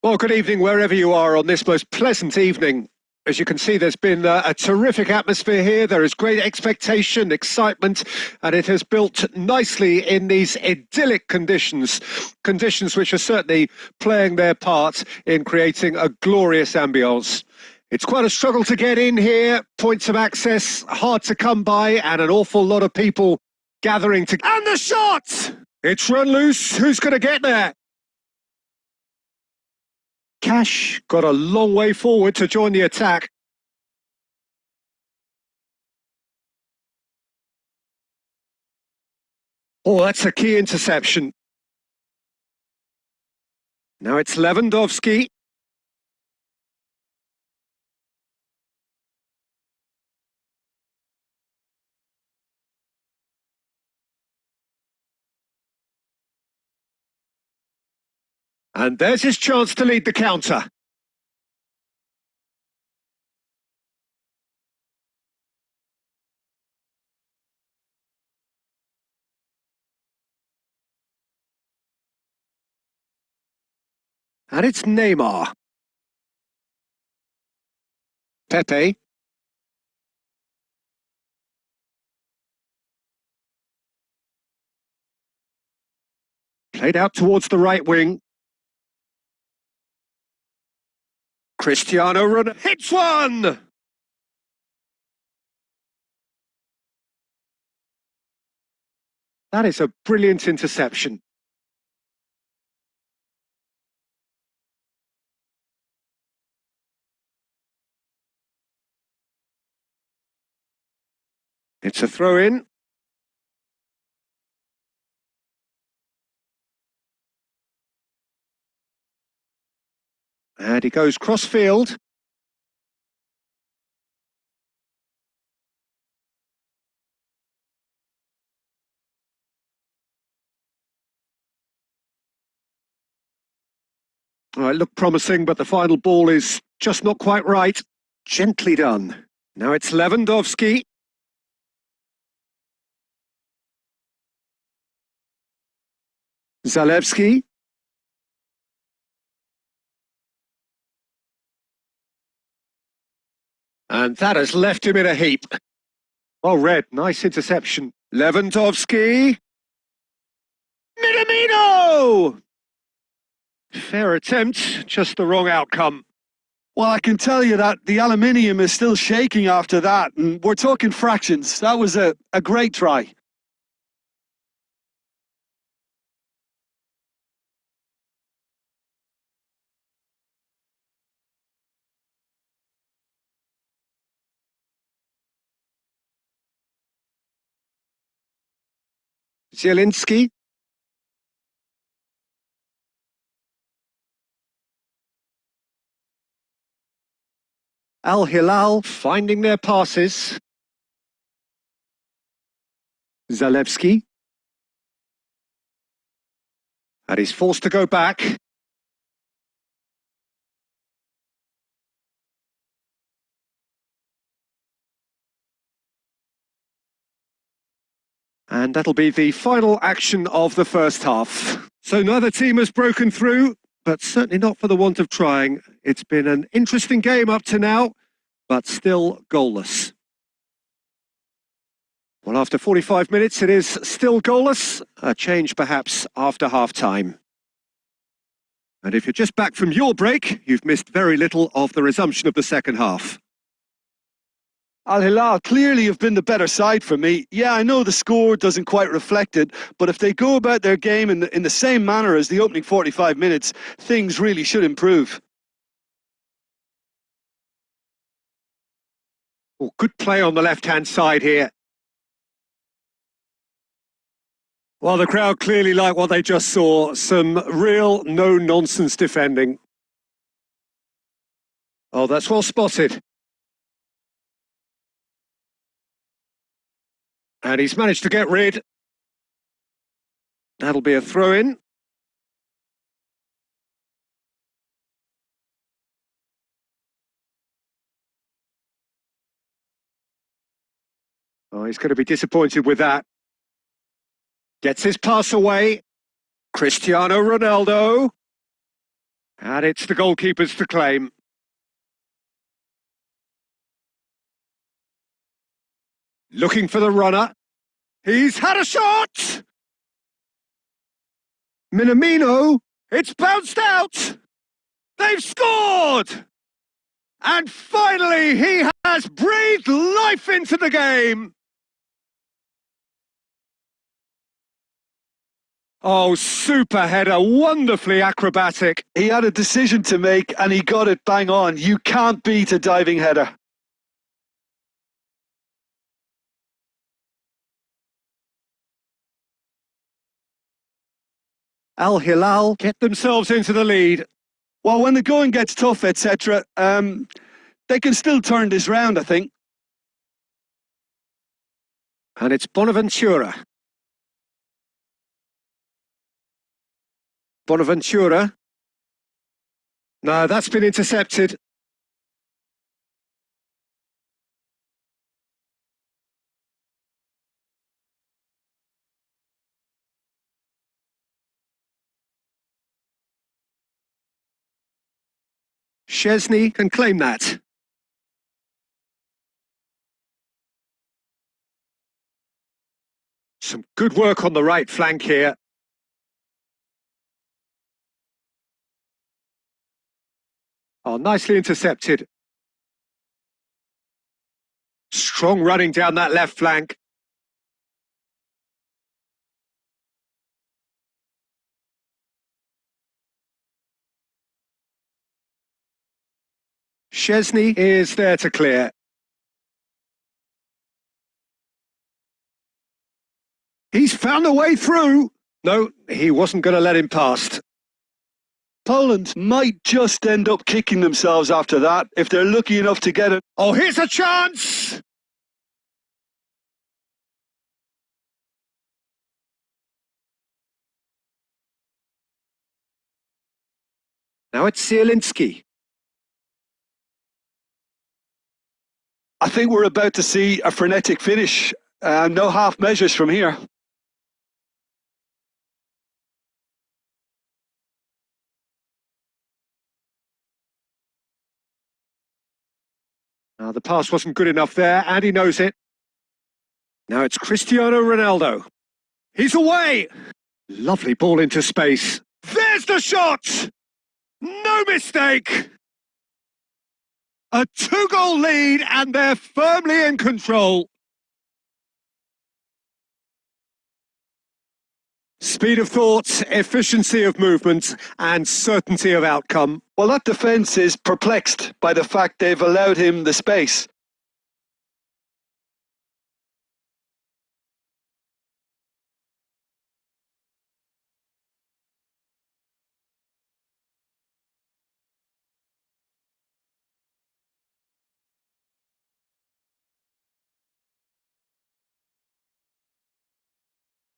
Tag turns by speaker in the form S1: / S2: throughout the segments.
S1: Well, good evening wherever you are on this most pleasant evening. As you can see, there's been a terrific atmosphere here. There is great expectation, excitement, and it has built nicely in these idyllic conditions which are certainly playing their part in creating a glorious ambience. It's quite a struggle to get in here, points of access hard to come by, and an awful lot of people gathering to... And the shot! It's run loose. Who's going to get there? Cash got a long way forward to join the attack. Oh, that's a key interception. Now it's Lewandowski. And there's his chance to lead the counter. And it's Neymar. Pepe. Played out towards the right wing. Cristiano Ronaldo hits one! That is a brilliant interception. It's a throw-in. And he goes cross-field. Oh, it looked promising, but the final ball is just not quite right. Gently done. Now it's Lewandowski. Zalewski. And that has left him in a heap. Well read, nice interception. Lewandowski. Minamino! Fair attempt, just the wrong outcome.
S2: Well, I can tell you that the aluminium is still shaking after that, and we're talking fractions. That was a great try.
S1: Zielinski. Al Hilal finding their passes. Zalewski. And he's forced to go back. And that'll be the final action of the first half. So neither team has broken through, but certainly not for the want of trying. It's been an interesting game up to now, but still goalless. Well, after 45 minutes, it is still goalless. A change perhaps after half-time. And if you're just back from your break, you've missed very little of the resumption of the second half.
S2: Al Hilal clearly have been the better side for me. Yeah, I know the score doesn't quite reflect it, but if they go about their game in the same manner as the opening 45 minutes, things really should improve.
S1: Oh, good play on the left-hand side here. Well, the crowd clearly like what they just saw. Some real no-nonsense defending. Oh, that's well spotted. And he's managed to get rid. That'll be a throw-in. Oh, he's going to be disappointed with that. Gets his pass away. Cristiano Ronaldo. And it's the goalkeepers to claim. Looking for the runner. He's had a shot! Minamino, it's bounced out! They've scored! And finally, he has breathed life into the game! Oh, super header, wonderfully acrobatic.
S2: He had a decision to make and he got it bang on. You can't beat a diving header.
S1: Al Hilal get themselves into the lead.
S2: Well, when the going gets tough, etc., they can still turn this round, I think.
S1: And it's Bonaventura. Bonaventura. No, that's been intercepted. Chesney can claim that. Some good work on the right flank here. Oh, nicely intercepted. Strong running down that left flank. Chesney is there to clear. He's found a way through. No, he wasn't going to let him past.
S2: Poland might just end up kicking themselves after that if they're lucky enough to get it.
S1: Oh, here's a chance! Now it's Zielinski.
S2: I think we're about to see a frenetic finish. No half measures from here.
S1: Now the pass wasn't good enough there, and he knows it. Now it's Cristiano Ronaldo. He's away! Lovely ball into space. There's the shot! No mistake! A 2-goal lead, and they're firmly in control. Speed of thought, efficiency of movement, and certainty of outcome.
S2: Well, that defence is perplexed by the fact they've allowed him the space.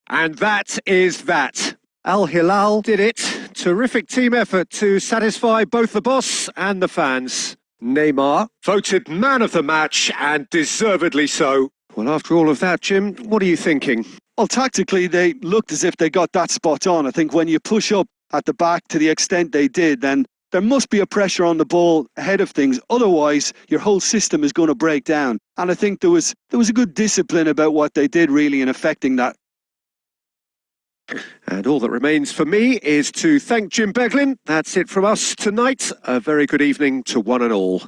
S1: And that is that. Al Hilal did it. Terrific team effort to satisfy both the boss and the fans. Neymar voted man of the match, and deservedly so. Well, after all of that, Jim, what are you thinking?
S2: Well, tactically, they looked as if they got that spot on. I think when you push up at the back to the extent they did, then there must be a pressure on the ball ahead of things. Otherwise, your whole system is going to break down. And I think there was a good discipline about what they did really in affecting that.
S1: And all that remains for me is to thank Jim Beglin. That's it from us tonight. A very good evening to one and all.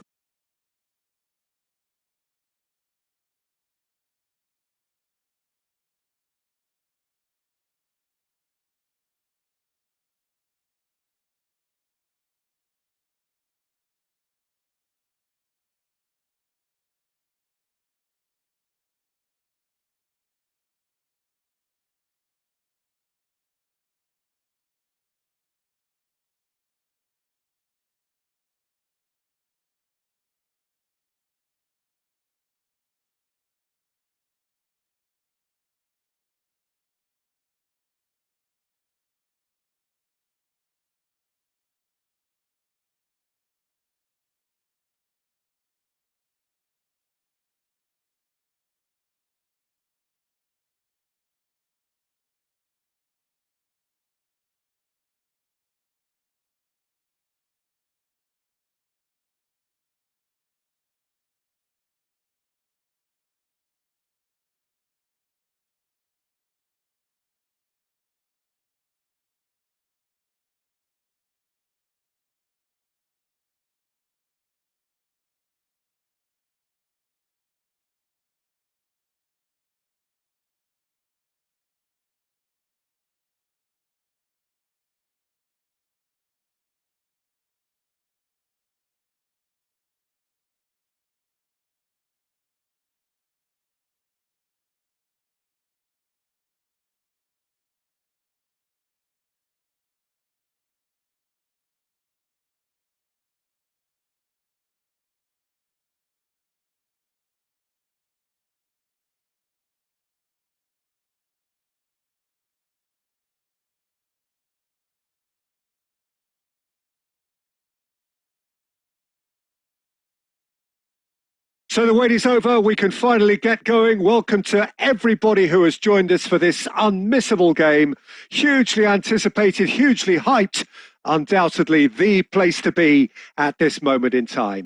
S1: So the wait is over. We can finally get going. Welcome to everybody who has joined us for this unmissable game. Hugely anticipated, hugely hyped. Undoubtedly the place to be at this moment in time.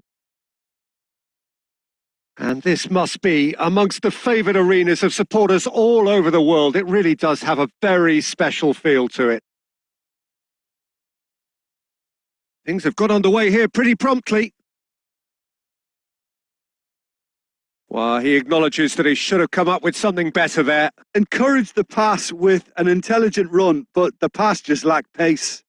S1: And this must be amongst the favoured arenas of supporters all over the world. It really does have a very special feel to it. Things have got underway here pretty promptly. Well, he acknowledges that he should have come up with something better there.
S2: Encouraged the pass with an intelligent run, but the pass just lacked pace.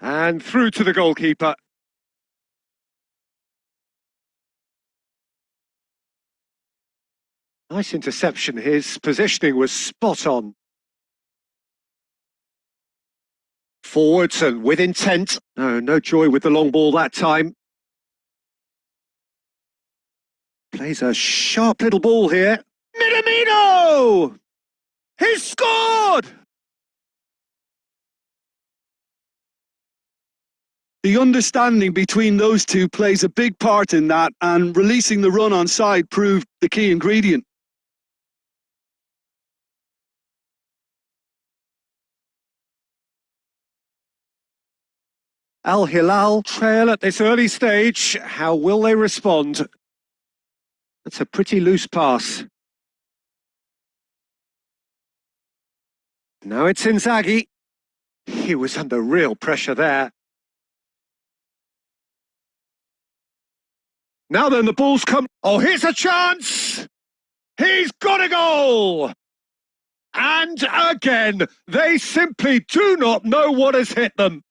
S1: And through to the goalkeeper. Nice interception. His positioning was spot on. Forwards and with intent. No joy with the long ball that time. Plays a sharp little ball here. Minamino! He's scored!
S2: The understanding between those two plays a big part in that, and releasing the run on side proved the key ingredient.
S1: Al Hilal trail at this early stage. How will they respond? That's a pretty loose pass. Now it's Inzaghi. He was under real pressure there. Now then, the ball's come. Oh, here's a chance! He's got a goal! And again, they simply do not know what has hit them.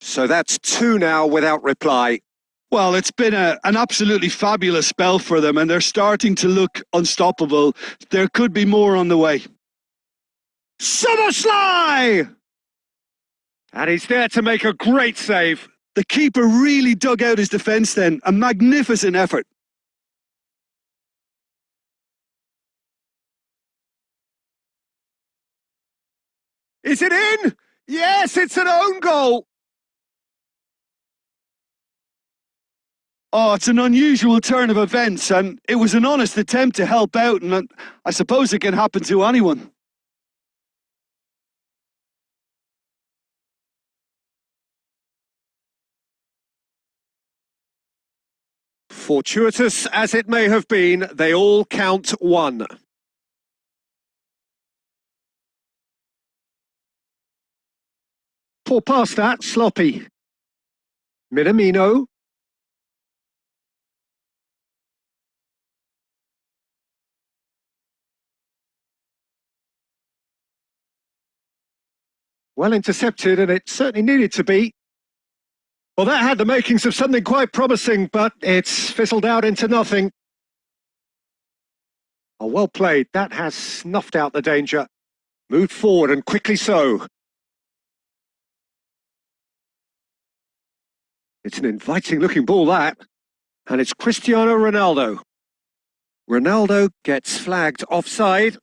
S1: So that's two now without reply.
S2: Well, it's been an absolutely fabulous spell for them, and they're starting to look unstoppable. There could be more on the way.
S1: Summerslide! And he's there to make a great save.
S2: The keeper really dug out his defence then. A magnificent effort.
S1: Is it in? Yes, it's an own goal.
S2: Oh, it's an unusual turn of events, and it was an honest attempt to help out, and I suppose it can happen to anyone.
S1: Fortuitous as it may have been, they all count one. Poor pass that, sloppy. Minamino. Well intercepted, and it certainly needed to be. Well, that had the makings of something quite promising, but it's fizzled out into nothing. Oh, well played. That has snuffed out the danger. Moved forward, and quickly so. It's an inviting-looking ball, that. And it's Cristiano Ronaldo. Ronaldo gets flagged offside.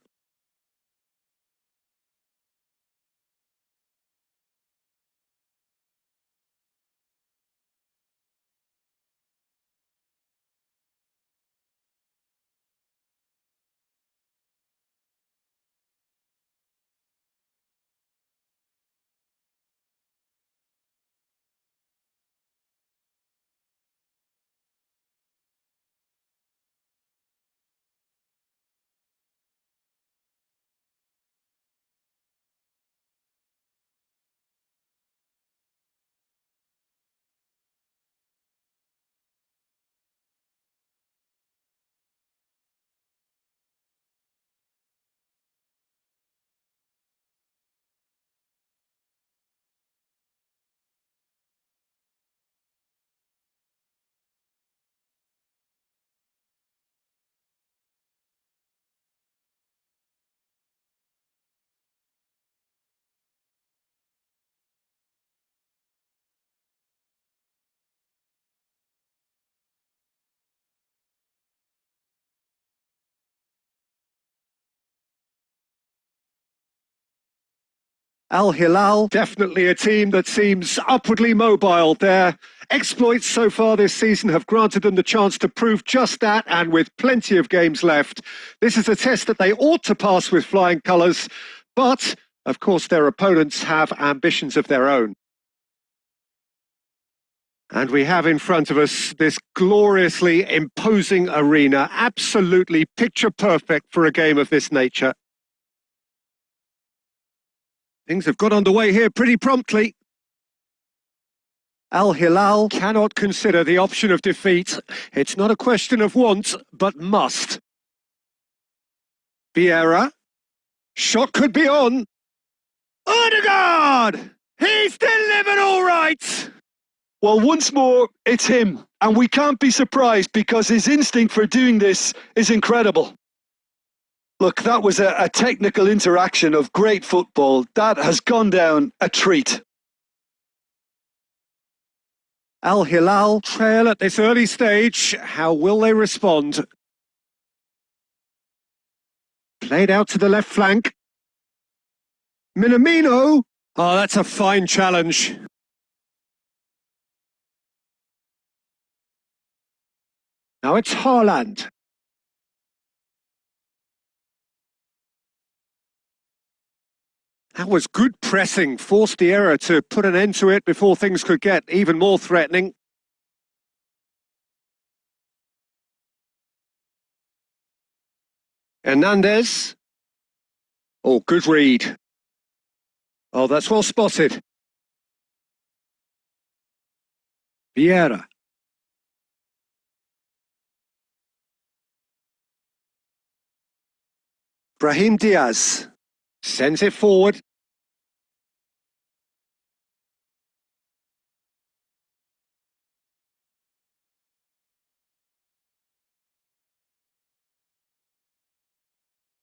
S1: Al Hilal, definitely a team that seems upwardly mobile. Their exploits so far this season have granted them the chance to prove just that, and with plenty of games left. This is a test that they ought to pass with flying colours, but, of course, their opponents have ambitions of their own. And we have in front of us this gloriously imposing arena, absolutely picture perfect for a game of this nature. Things have got underway here pretty promptly. Al Hilal cannot consider the option of defeat. It's not a question of want, but must. Vieira. Shot could be on. Odegaard! He's delivered all right!
S2: Well, once more, it's him. And we can't be surprised because his instinct for doing this is incredible. Look, that was a technical interaction of great football. That has gone down a treat.
S1: Al Hilal trail at this early stage. How will they respond? Played out to the left flank. Minamino. Oh, that's a fine challenge. Now it's Haaland. That was good pressing, forced the error to put an end to it before things could get even more threatening. Hernandez. Oh, good read. Oh, that's well spotted. Vieira. Brahim Diaz sends it forward.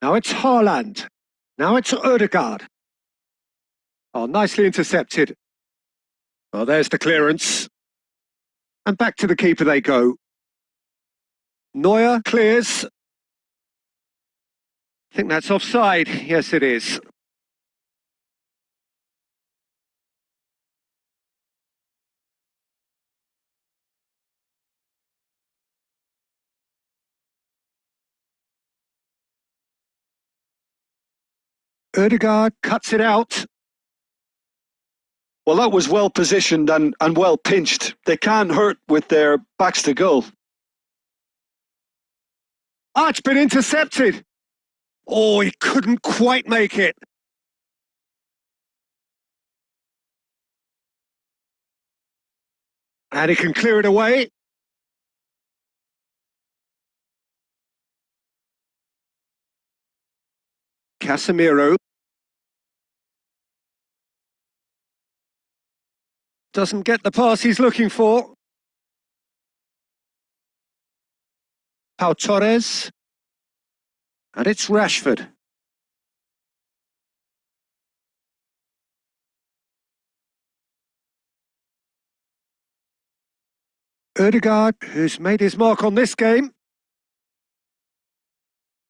S1: Now it's Haaland. Now it's Odegaard. Oh, nicely intercepted. Oh, there's the clearance. And back to the keeper they go. Neuer clears. I think that's offside. Yes, it is. Odegaard cuts it out.
S2: Well, that was well positioned and well pinched. They can't hurt with their backs to goal.
S1: Ah, it's been intercepted. Oh, he couldn't quite make it. And he can clear it away. Casemiro. Doesn't get the pass he's looking for. Pau Torres. And it's Rashford. Odegaard, who's made his mark on this game.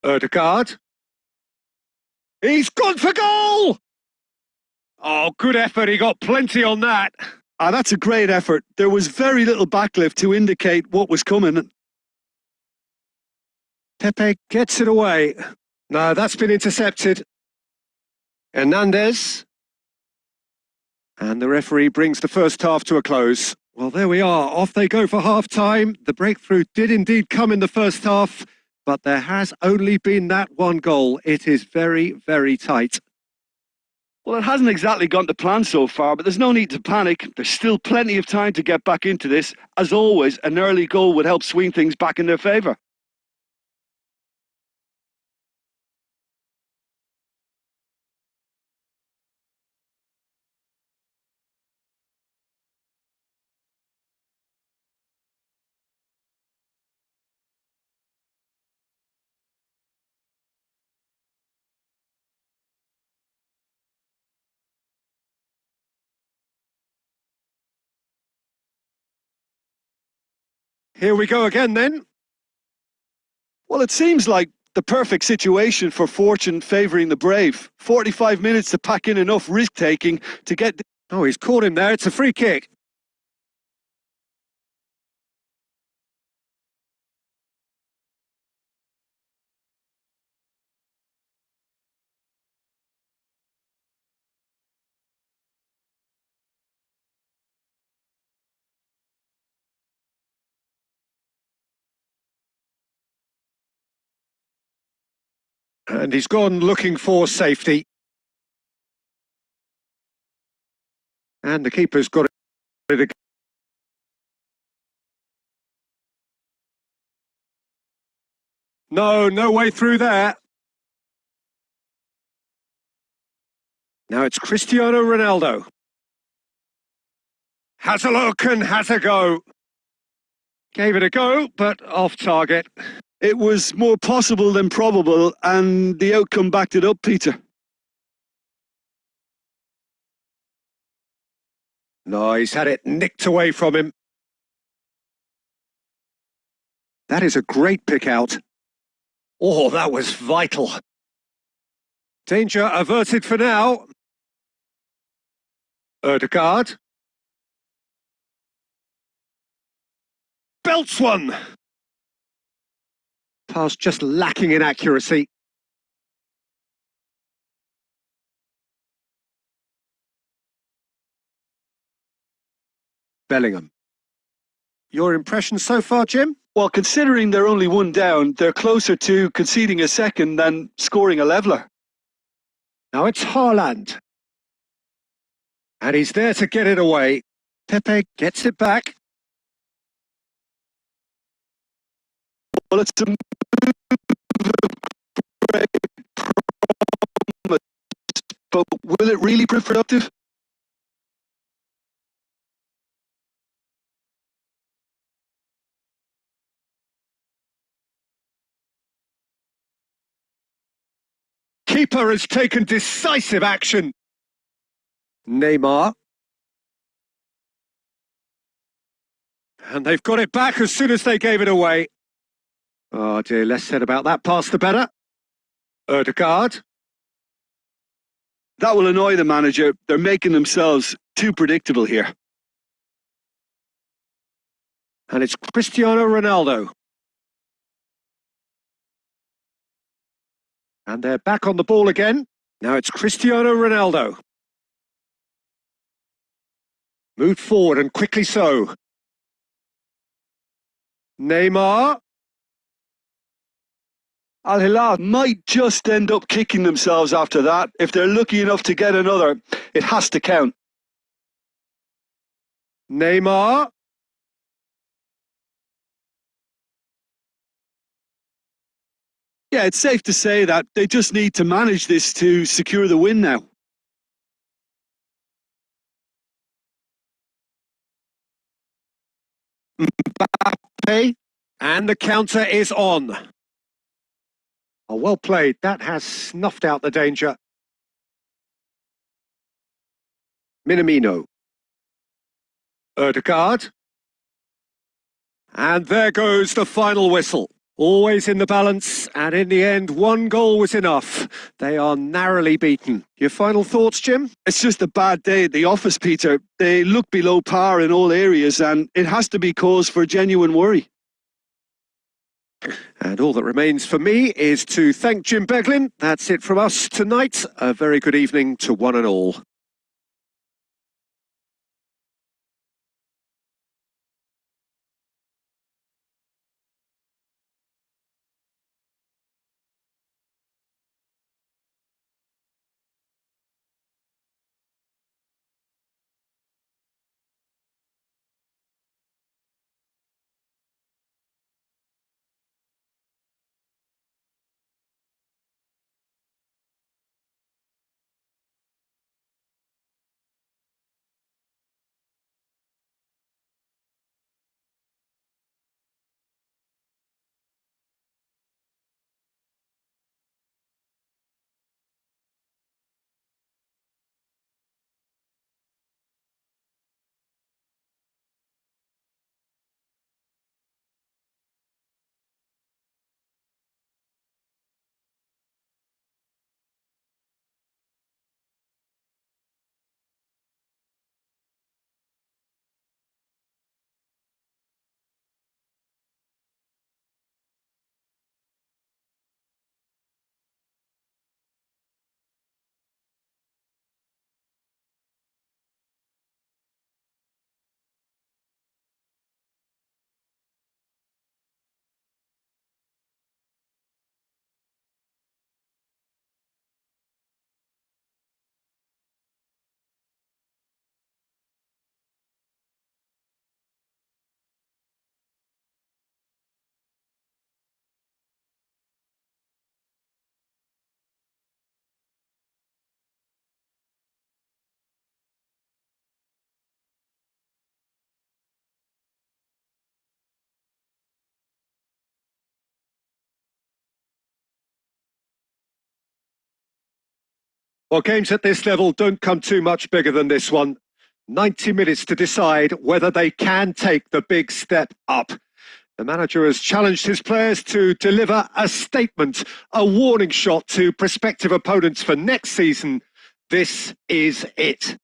S1: Odegaard. He's gone for goal! Oh, good effort. He got plenty on that.
S2: Ah, that's a great effort. There was very little backlift to indicate what was coming.
S1: Pepe gets it away. No, that's been intercepted. Hernandez. And the referee brings the first half to a close. Well, there we are. Off they go for half-time. The breakthrough did indeed come in the first half, but there has only been that one goal. It is very, very tight.
S2: Well, it hasn't exactly gone to plan so far, but there's no need to panic. There's still plenty of time to get back into this. As always, an early goal would help swing things back in their favour.
S1: Here we go again then.
S2: Well, it seems like The perfect situation for fortune favouring the brave. 45 minutes to pack in enough risk-taking to get...
S1: Oh, he's caught him there. It's a free kick. And he's gone looking for safety. And the keeper's got it again. No way through there. Now it's Cristiano Ronaldo. Has a look and has a go. Gave it a go, but off target.
S2: It was more possible than probable, and the outcome backed it up, Peter.
S1: No, he's had it nicked away from him. That is a great pick out. Oh, that was vital. Danger averted for now. Erdegaard. Belts one. Pass just lacking in accuracy. Bellingham. Your impression so far, Jim?
S2: Well, considering they're only one down, they're closer to conceding a second than scoring a leveller.
S1: Now it's Haaland. And he's there to get it away. Pepe gets it back.
S2: Well, it's a but will it really prove productive?
S1: Keeper has taken decisive action. Neymar. And they've got it back as soon as they gave it away. Oh dear, less said about that pass the better. Erdegaard.
S2: That will annoy the manager. They're making themselves too predictable here.
S1: And it's Cristiano Ronaldo. And they're back on the ball again. Now it's Cristiano Ronaldo. Moved forward and quickly so. Neymar.
S2: Al Hilal might just end up kicking themselves after that. If they're lucky enough to get another, it has to count.
S1: Neymar.
S2: Yeah, it's safe to say that they just need to manage this to secure the win now.
S1: Mbappe. And the counter is on. Oh, well played. That has snuffed out the danger. Minamino. Erdegaard. And there goes the final whistle. Always in the balance, and in the end, one goal was enough. They are narrowly beaten. Your final thoughts, Jim?
S2: It's just a bad day at the office, Peter. They look below par in all areas, and it has to be cause for genuine worry.
S1: And all that remains for me is to thank Jim Beglin. That's it from us tonight. A very good evening to one and all. Well, games at this level don't come too much bigger than this one. 90 minutes to decide whether they can take the big step up. The manager has challenged his players to deliver a statement, a warning shot to prospective opponents for next season. This is it.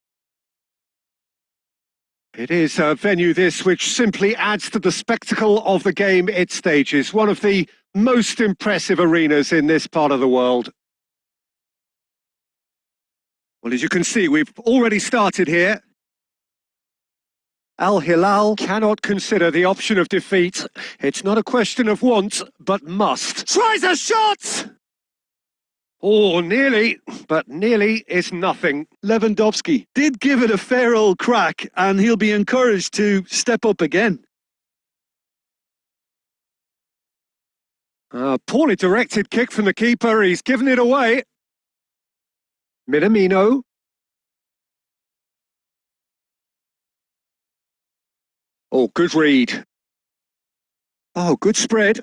S1: It is a venue this which simply adds to the spectacle of the game it stages, one of the most impressive arenas in this part of the world. Well, as you can see, we've already started here. Al Hilal cannot consider the option of defeat. It's not a question of want, but must. Tries a shot! Oh, nearly, but nearly is nothing.
S2: Lewandowski did give it a fair old crack, and he'll be encouraged to step up again.
S1: A poorly directed kick from the keeper. He's given it away. Minamino. Oh, good read. Oh, good spread.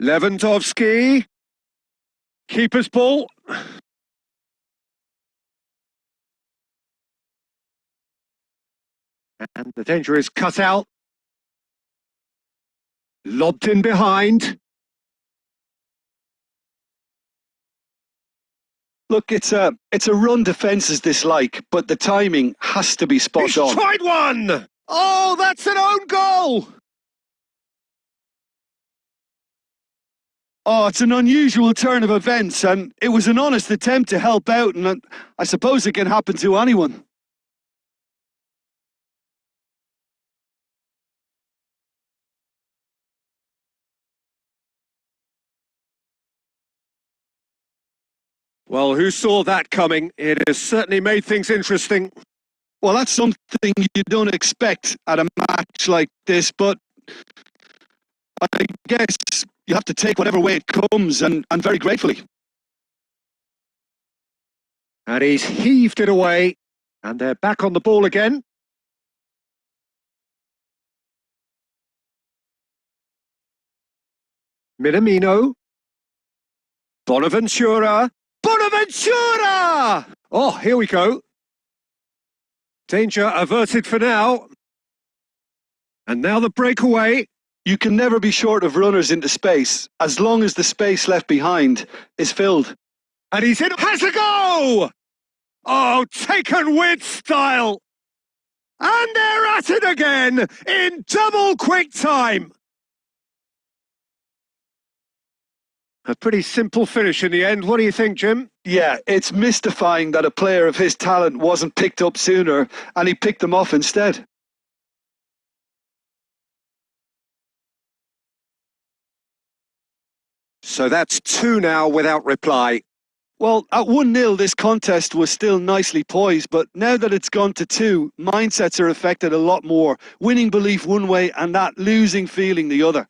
S1: Lewandowski. Keeper's ball. And the danger is cut out. Lobbed in behind.
S2: Look, it's a run defence's dislike, but the timing has to be spot on.
S1: He's tried one! Oh, that's an own goal!
S2: Oh, it's an unusual turn of events, and it was an honest attempt to help out, and I suppose it can happen to anyone.
S1: Well, who saw that coming? It has certainly made things interesting.
S2: Well, that's something you don't expect at a match like this, but I guess you have to take whatever way it comes, and very gratefully.
S1: And he's heaved it away, and they're back on the ball again. Minamino. Bonaventura. Bonaventura! Oh, here we go. Danger averted for now. And now the breakaway.
S2: You can never be short of runners into space, as long as the space left behind is filled.
S1: And he's in. Has a go! Oh, taken with style. And they're at it again in double quick time. A pretty simple finish in the end. What do you think, Jim?
S2: Yeah, it's mystifying that a player of his talent wasn't picked up sooner, and he picked them off instead.
S1: So that's 2 now without reply.
S2: Well, at 1-0, this contest was still nicely poised, but now that it's gone to 2, mindsets are affected a lot more. Winning belief one way and that losing feeling the other.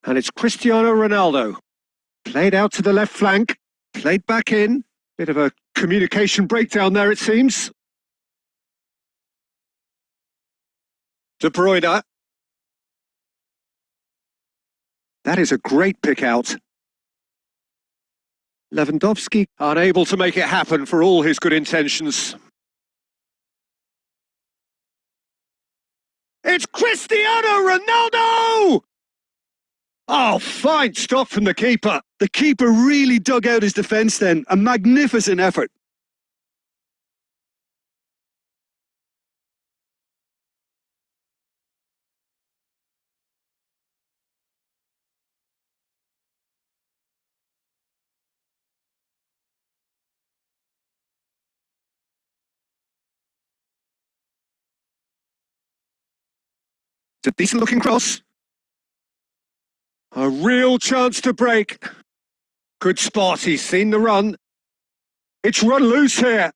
S1: And it's Cristiano Ronaldo. Played out to the left flank. Played back in. Bit of a communication breakdown there, it seems. De Bruyne. That is a great pick out. Lewandowski unable to make it happen for all his good intentions. It's Cristiano Ronaldo! Oh, fine stop from the keeper.
S2: The keeper really dug out his defence then. A magnificent effort.
S1: It's a decent looking cross. A real chance to break. Good spot, he's seen the run. It's run loose here.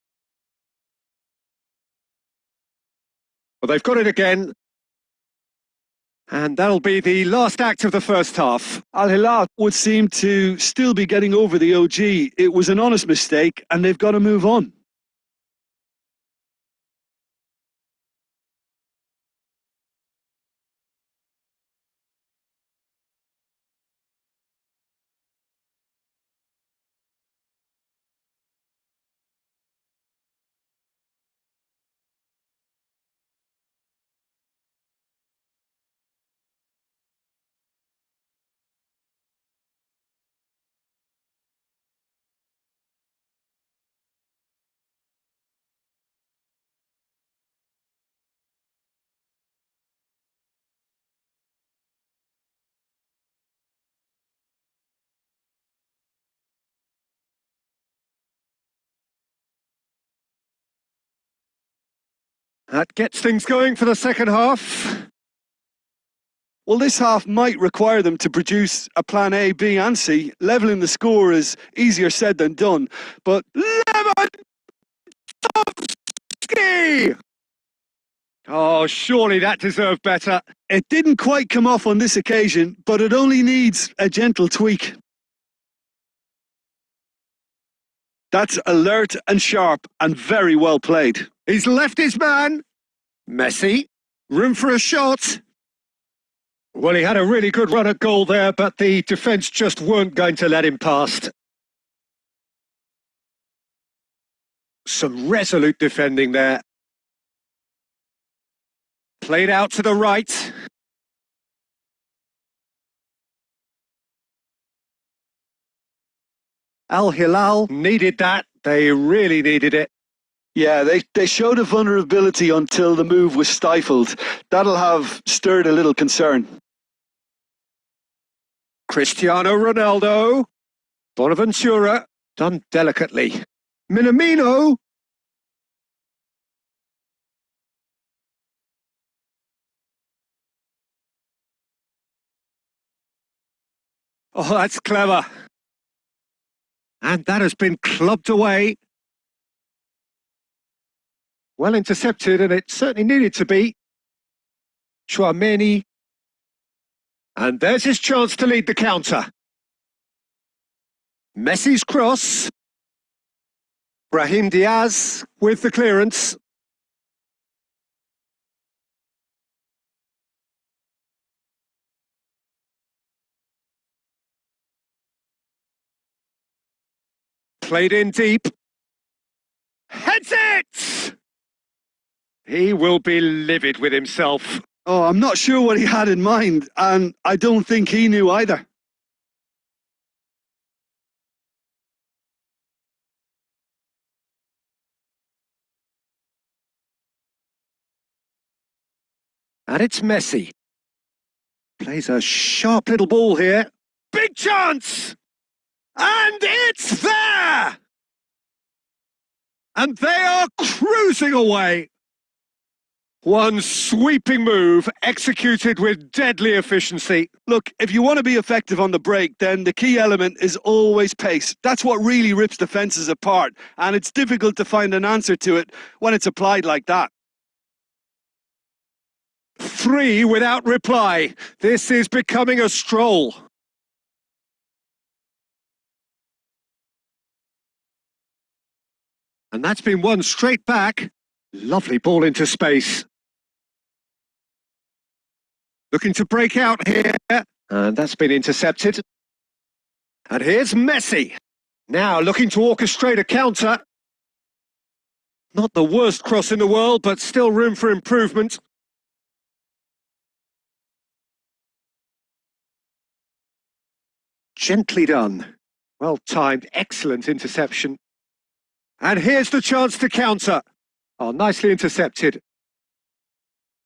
S1: Well, they've got it again. And that'll be the last act of the first half.
S2: Al Hilal would seem to still be getting over the OG. It was an honest mistake, and they've got to move on.
S1: That gets things going for the second half.
S2: Well, this half might require them to produce a plan A, B and C. Levelling the score is easier said than done, but
S1: Lewandowski! Oh, surely that deserved better.
S2: It didn't quite come off on this occasion, but it only needs a gentle tweak. That's alert and sharp and very well played.
S1: He's left his man. Messi. Room for a shot. Well, he had a really good run at goal there, but the defence just weren't going to let him past. Some resolute defending there. Played out to the right. Al Hilal needed that. They really needed it.
S2: Yeah, they showed a vulnerability until the move was stifled. That'll have stirred a little concern.
S1: Cristiano Ronaldo. Bonaventura. Done delicately. Minamino. Oh, that's clever. And that has been clubbed away. Well intercepted, and it certainly needed to be. Chouameni. And there's his chance to lead the counter. Messi's cross. Brahim Diaz with the clearance. Played in deep. Heads it! He will be livid with himself.
S2: Oh, I'm not sure what he had in mind, and I don't think he knew either.
S1: And it's Messi. Plays a sharp little ball here. Big chance! And it's there! And they are cruising away. One sweeping move executed with deadly efficiency.
S2: Look, if you want to be effective on the break, then the key element is always pace. That's what really rips defences apart, and it's difficult to find an answer to it when it's applied like that.
S1: 3 without reply. This is becoming a stroll. And that's been won straight back. Lovely ball into space. Looking to break out here. And that's been intercepted. And here's Messi. Now looking to orchestrate a counter. Not the worst cross in the world, but still room for improvement. Gently done. Well timed, excellent interception. And here's the chance to counter. Oh, nicely intercepted.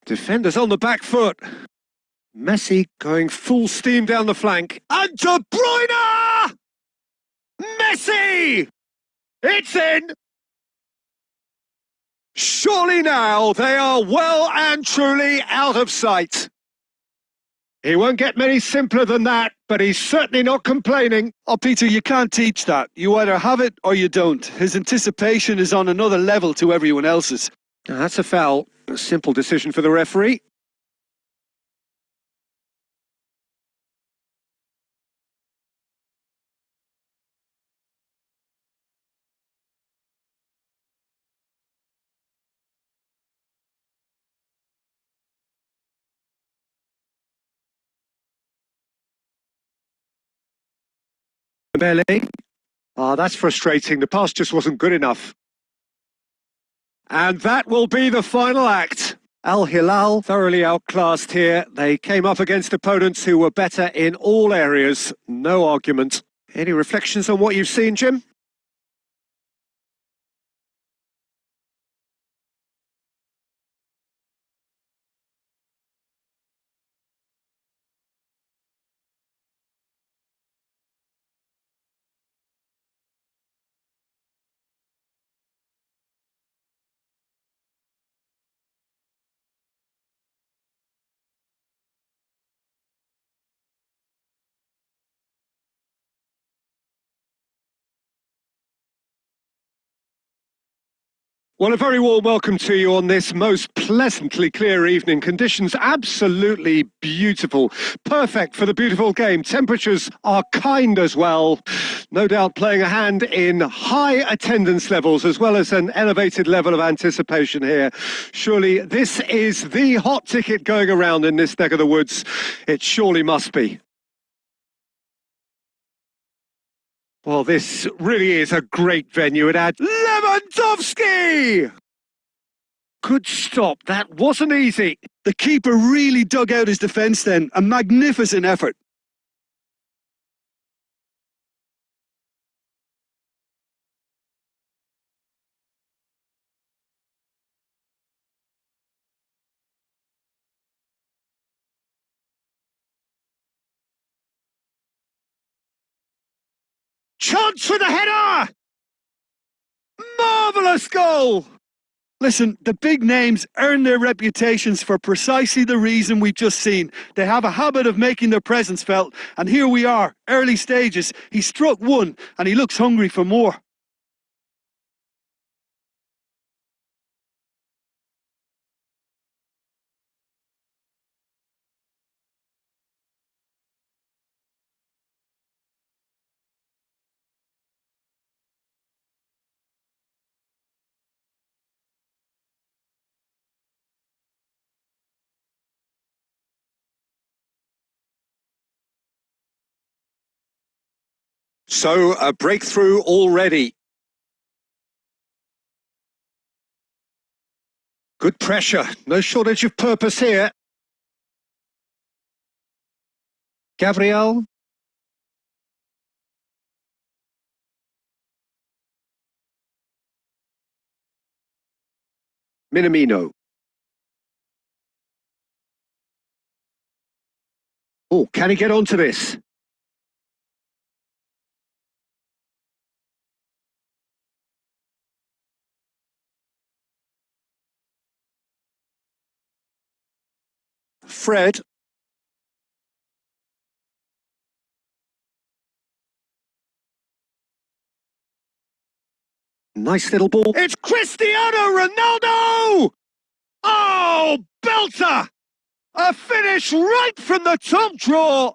S1: Defenders on the back foot. Messi going full steam down the flank. And De Bruyne! Messi! It's in! Surely now they are well and truly out of sight. He won't get many simpler than that, but he's certainly not complaining.
S2: Oh, Peter, you can't teach that. You either have it or you don't. His anticipation is on another level to everyone else's.
S1: That's a foul. A simple decision for the referee. Belly. Ah, that's frustrating. The pass just wasn't good enough. And that will be the final act. Al Hilal thoroughly outclassed here. They came up against opponents who were better in all areas. No argument. Any reflections on what you've seen, Jim? Well, a very warm welcome to you on this most pleasantly clear evening. Conditions absolutely beautiful. Perfect for the beautiful game. Temperatures are kind as well. No doubt playing a hand in high attendance levels as well as an elevated level of anticipation here. Surely this is the hot ticket going around in this neck of the woods. It surely must be. Well, this really is a great venue. It had Lewandowski! Good stop. That wasn't easy.
S2: The keeper really dug out his defence then. A magnificent effort.
S1: Chance for the header! Marvellous goal!
S2: Listen, the big names earn their reputations for precisely the reason we've just seen. They have a habit of making their presence felt, and here we are, early stages. He struck one, and he looks hungry for more.
S1: So, a breakthrough already. Good pressure. No shortage of purpose here. Gabriel. Minamino. Oh, can he get onto this? Fred. Nice little ball. It's Cristiano Ronaldo! Oh, belter! A finish right from the top draw.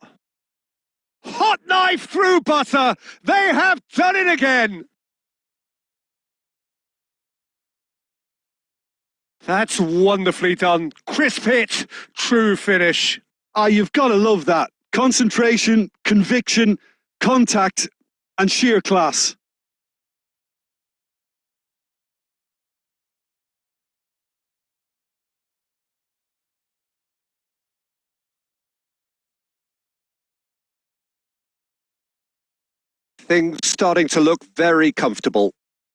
S1: Hot knife through butter. They have done it again. That's wonderfully done. Crisp hit, true finish.
S2: Ah, you've got to love that. Concentration, conviction, contact, and sheer class.
S1: Things starting to look very comfortable.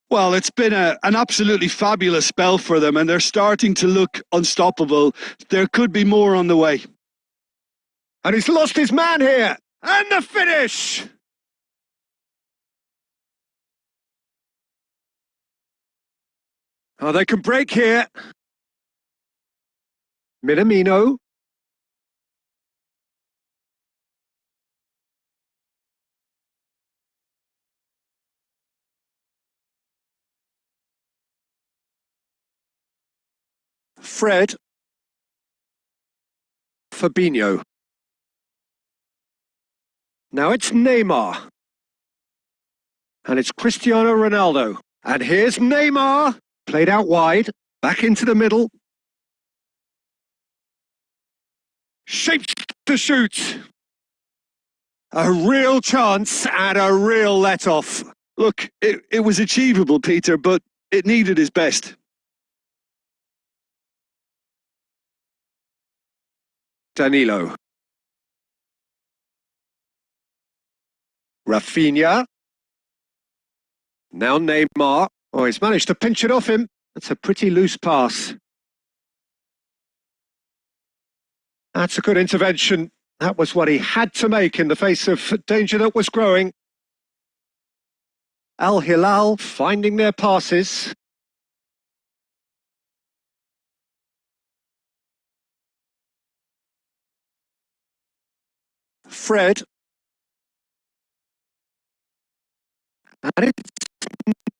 S2: Well, it's been an absolutely fabulous spell for them, and they're starting to look unstoppable. There could be more on the way.
S1: And he's lost his man here. And the finish! Oh, they can break here. Minamino. Fred. Fabinho. Now it's Neymar. And it's Cristiano Ronaldo. And here's Neymar. Played out wide. Back into the middle. Shapes to shoot. A real chance and a real let-off.
S2: Look, it was achievable, Peter, but it needed his best.
S1: Danilo. Rafinha. Now Neymar. Oh, he's managed to pinch it off him. That's a pretty loose pass. That's a good intervention. That was what he had to make in the face of danger that was growing. Al Hilal finding their passes. Fred. And it's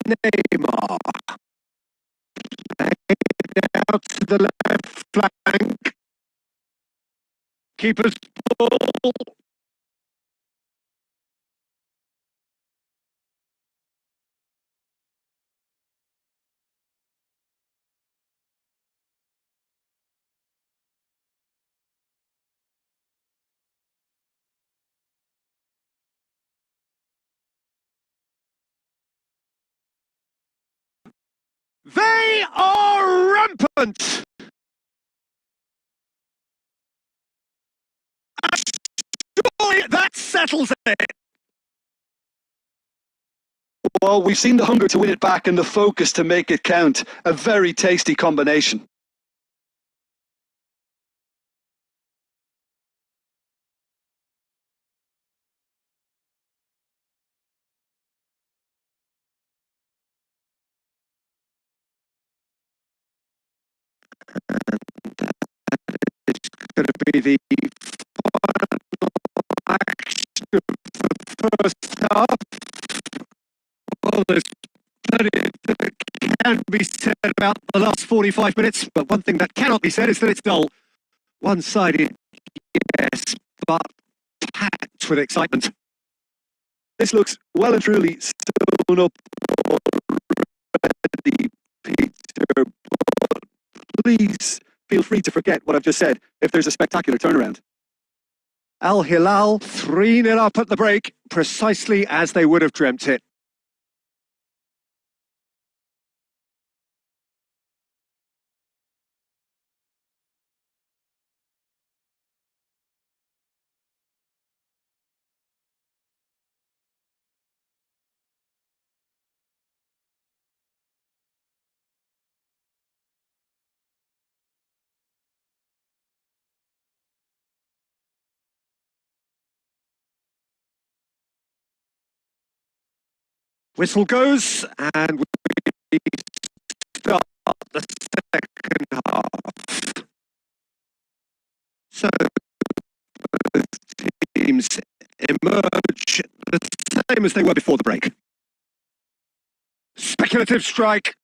S1: Neymar. Out to the left flank. Keeper's ball. They are rampant! Surely that settles it!
S2: Well, we've seen the hunger to win it back and the focus to make it count. A very tasty combination.
S1: It's going to be the final action of the first half. Well, there's plenty that can be said about the last 45 minutes, but one thing that cannot be said is that it's dull. One-sided, yes, but packed with excitement.
S2: This looks well and truly sewn up already, Peter, but please feel free to forget what I've just said if there's a spectacular turnaround.
S1: Al Hilal 3-0 up at the break, precisely as they would have dreamt it. Whistle goes, and we start the second half. So both teams emerge the same as they were before the break. Speculative strike.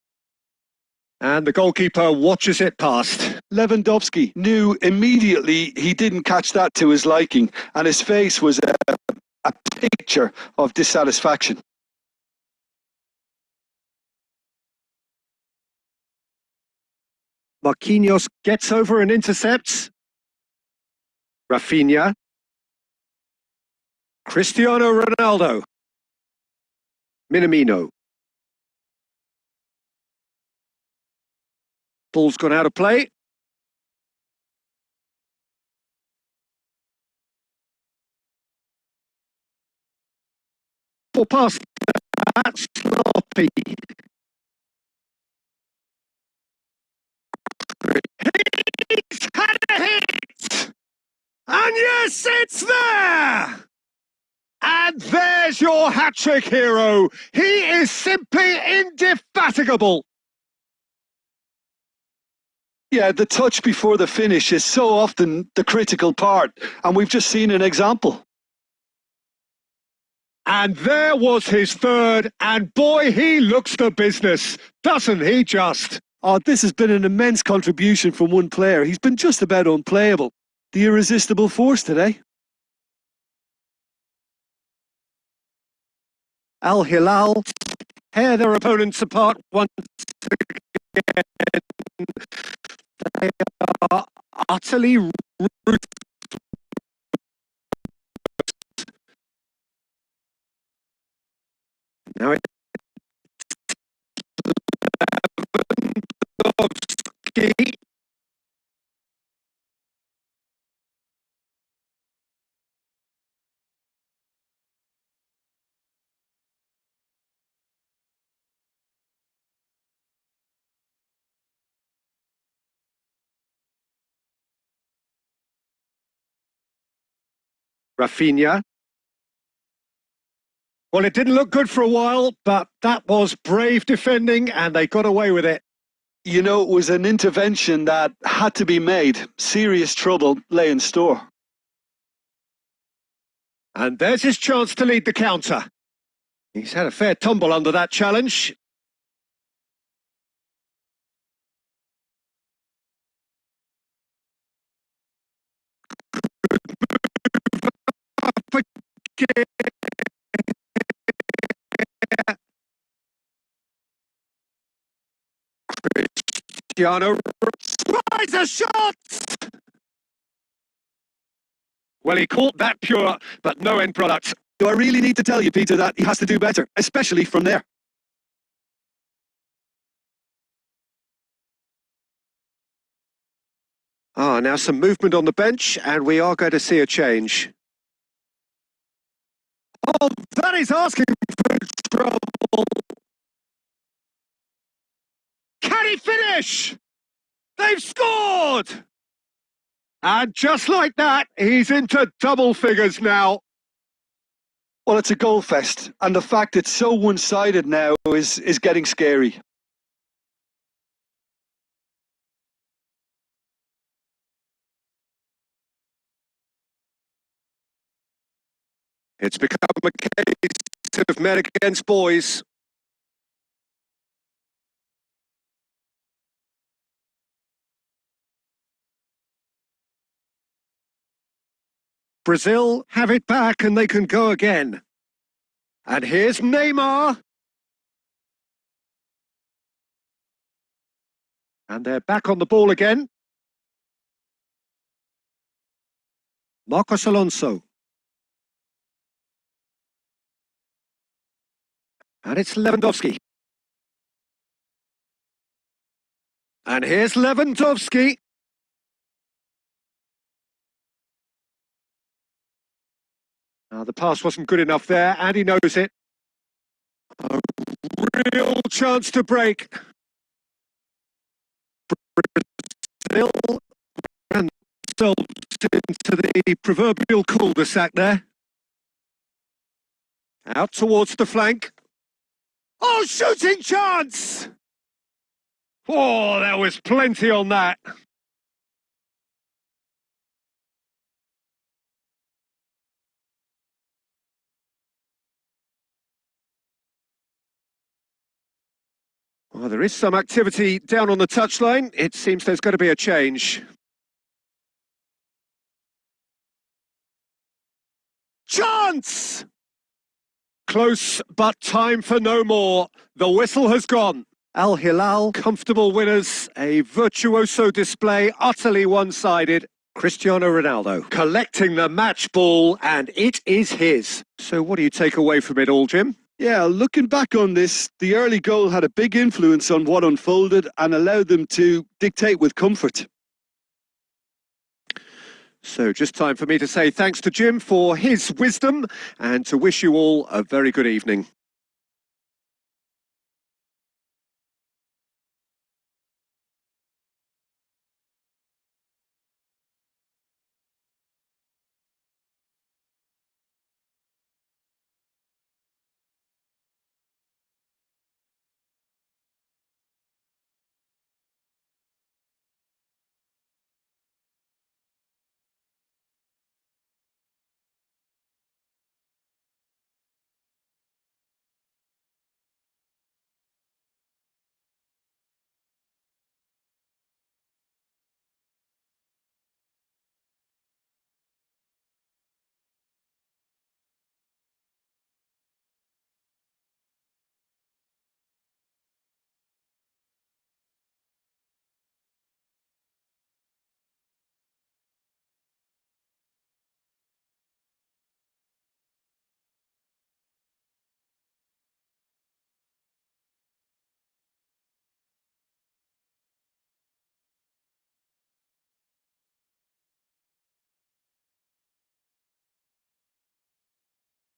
S1: And the goalkeeper watches it past.
S2: Lewandowski knew immediately he didn't catch that to his liking, and his face was a picture of dissatisfaction.
S1: Marquinhos gets over and intercepts. Rafinha. Cristiano Ronaldo. Minamino. Ball's gone out of play. Or past that, sloppy. He's had a hit! And yes, it's there! And there's your hat-trick hero. He is simply indefatigable.
S2: Yeah, the touch before the finish is so often the critical part, and we've just seen an example.
S1: And there was his third, and boy, he looks the business, doesn't he just?
S2: Oh, this has been an immense contribution from one player. He's been just about unplayable. The irresistible force today.
S1: Al Hilal tear their opponents apart once again. They are utterly ruthless. Now it's Lewandowski. Rafinha. Well, it didn't look good for a while, but that was brave defending and they got away with it.
S2: You know, it was an intervention that had to be made. Serious trouble lay in store.
S1: And there's his chance to lead the counter. He's had a fair tumble under that challenge. Cristiano tries a shot! Well, he caught that pure, but no end product.
S2: Do I really need to tell you, Peter, that he has to do better, especially from there?
S1: Now some movement on the bench, and we are going to see a change. Oh, that is asking for trouble. Can he finish? They've scored! And just like that, he's into double figures now.
S2: Well, it's a goal fest, and the fact it's so one-sided now is getting scary.
S1: It's become a case of men against boys. Brazil have it back and they can go again. And here's Neymar. And they're back on the ball again. Marcos Alonso. And it's Lewandowski. And here's Lewandowski. The pass wasn't good enough there, and he knows it. A real chance to break. Brazil ran themselves into the proverbial cul-de-sac there. Out towards the flank. Oh, shooting chance! Oh, there was plenty on that. Well, there is some activity down on the touchline. It seems there's going to be a change. Chance! Close, but time for no more. The whistle has gone. Al Hilal, comfortable winners. A virtuoso display, utterly one-sided. Cristiano Ronaldo collecting the match ball, and it is his. So what do you take away from it all, Jim?
S2: Yeah, looking back on this, the early goal had a big influence on what unfolded and allowed them to dictate with comfort.
S1: So just time for me to say thanks to Jim for his wisdom and to wish you all a very good evening.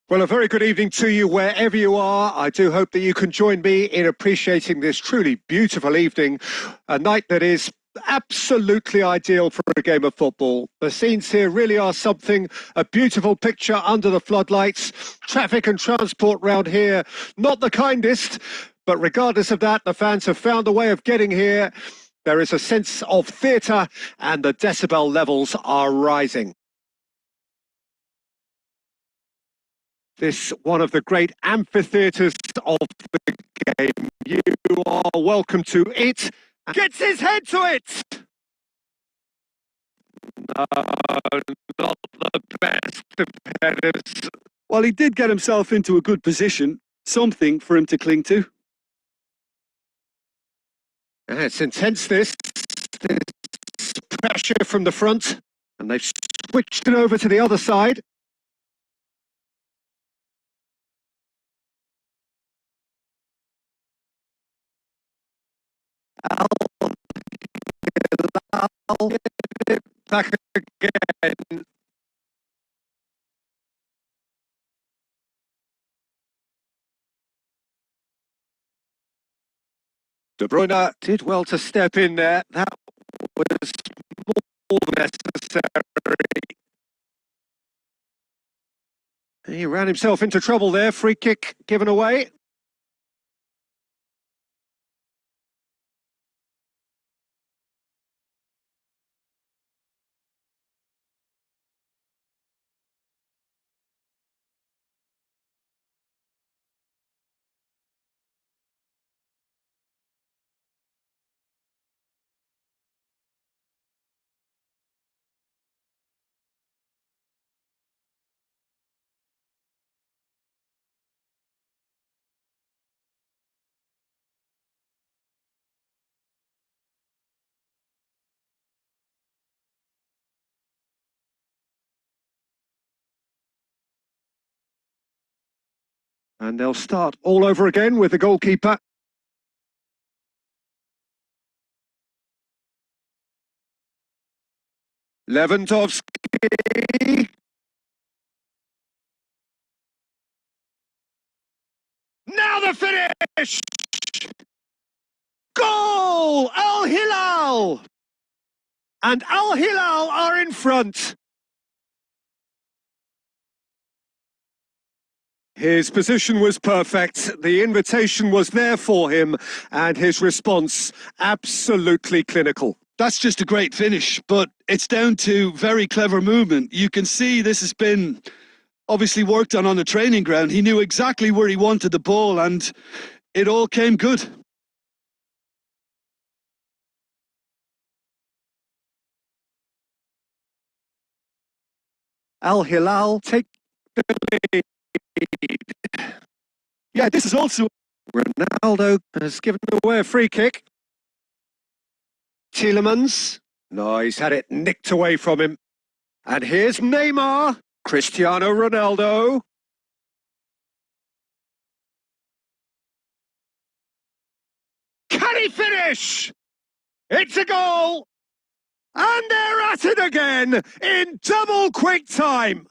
S1: Well, a very good evening to you wherever you are. I do hope that you can join me in appreciating this truly beautiful evening, a night that is absolutely ideal for a game of football. The scenes here really are something, a beautiful picture under the floodlights. Traffic and transport round here, not the kindest, but regardless of that, the fans have found a way of getting here. There is a sense of theatre and the decibel levels are rising. This one of the great amphitheatres of the game. You are welcome to it. Gets his head to it! No, not the best of headers.
S2: Well, he did get himself into a good position, something for him to cling to.
S1: It's intense, this. There's pressure from the front, and they've switched it over to the other side. Back again. De Bruyne did well to step in there. That was more necessary. He ran himself into trouble there. Free kick given away. And they'll start all over again with the goalkeeper. Lewandowski. Now the finish! Goal! Al Hilal! And Al Hilal are in front. His position was perfect, the invitation was there for him, and his response absolutely clinical.
S2: That's just a great finish, but it's down to very clever movement. You can see this has been obviously worked on the training ground. He knew exactly where he wanted the ball, and it all came good.
S1: Al Hilal take the lead.
S2: Yeah, this is also...
S1: Ronaldo has given away a free kick. Tielemans. No, he's had it nicked away from him. And here's Neymar. Cristiano Ronaldo. Can he finish? It's a goal! And they're at it again in double quick time.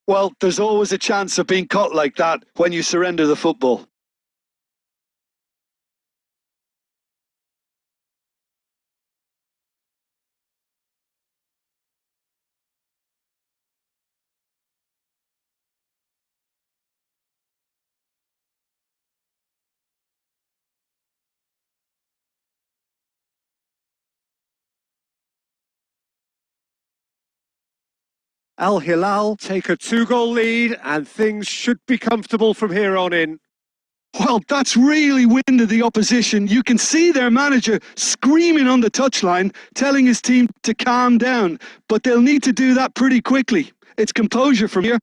S2: Well, there's always a chance of being caught like that when you surrender the football.
S1: Al Hilal take a 2-goal lead and things should be comfortable from here on in.
S2: Well, that's really winded the opposition. You can see their manager screaming on the touchline, telling his team to calm down, but they'll need to do that pretty quickly. It's composure from here.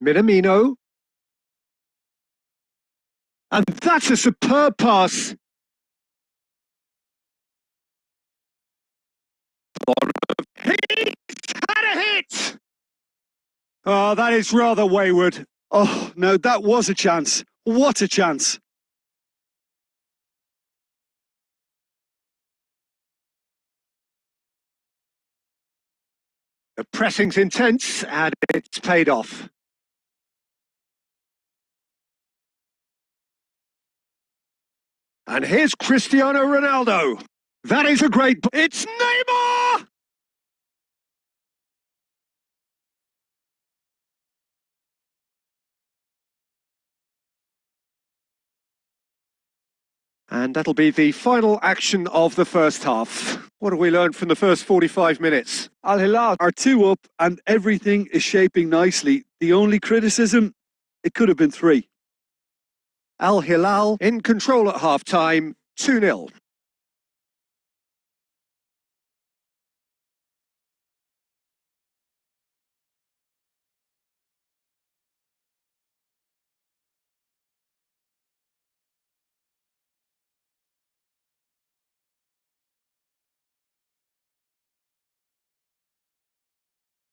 S1: Minamino. And that's a superb pass. He's had a hit! Oh, that is rather wayward.
S2: Oh, no, that was a chance. What a chance.
S1: The pressing's intense and it's paid off. And here's Cristiano Ronaldo. That is a great... It's Neymar! And that'll be the final action of the first half. What have we learned from the first 45 minutes?
S2: Al Hilal are 2 up and everything is shaping nicely. The only criticism, it could have been 3.
S1: Al Hilal in control at half-time, 2-0.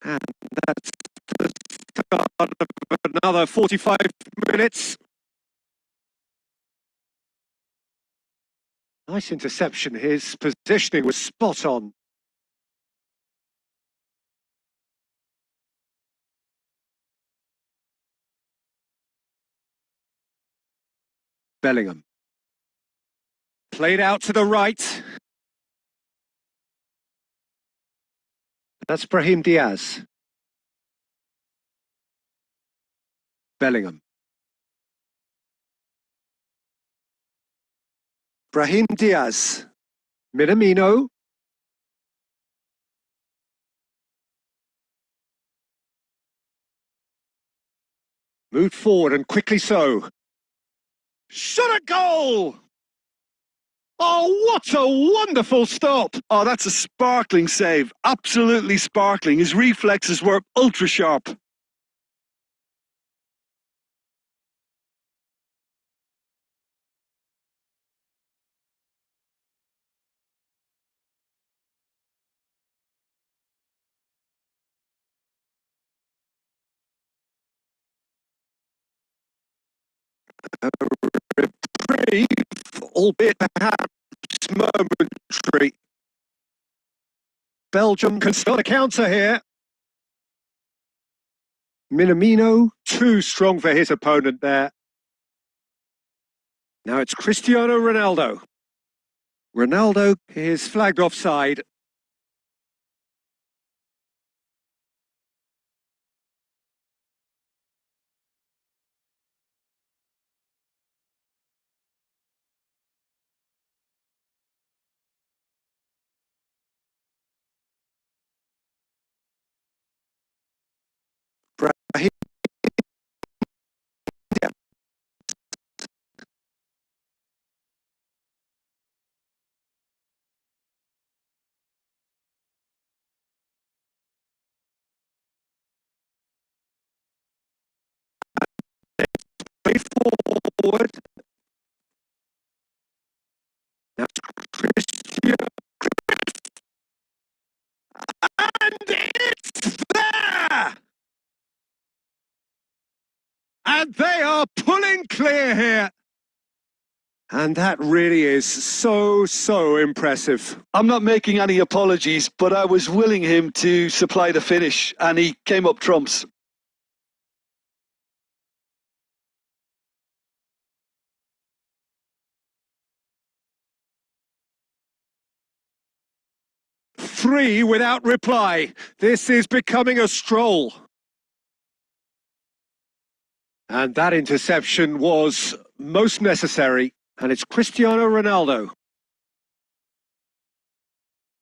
S1: And that's the start of another 45 minutes. Nice interception. His positioning was spot on. Bellingham. Played out to the right. That's Brahim Diaz. Bellingham. Brahim Diaz. Minamino. Moved forward and quickly so. Shot at goal! Oh, what a wonderful stop!
S2: Oh, that's a sparkling save. Absolutely sparkling. His reflexes were ultra sharp.
S1: A reprieve, albeit perhaps momentary. Belgium can start a counter here. Minamino, too strong for his opponent there. Now it's Cristiano Ronaldo. Ronaldo is flagged offside. Brahim. Way forward. Now Cristiano. And it's there! And they are pulling clear here. And that really is so impressive.
S2: I'm not making any apologies, but I was willing him to supply the finish, and he came up trumps.
S1: Three without reply. This is becoming a stroll. And that interception was most necessary. And it's Cristiano Ronaldo.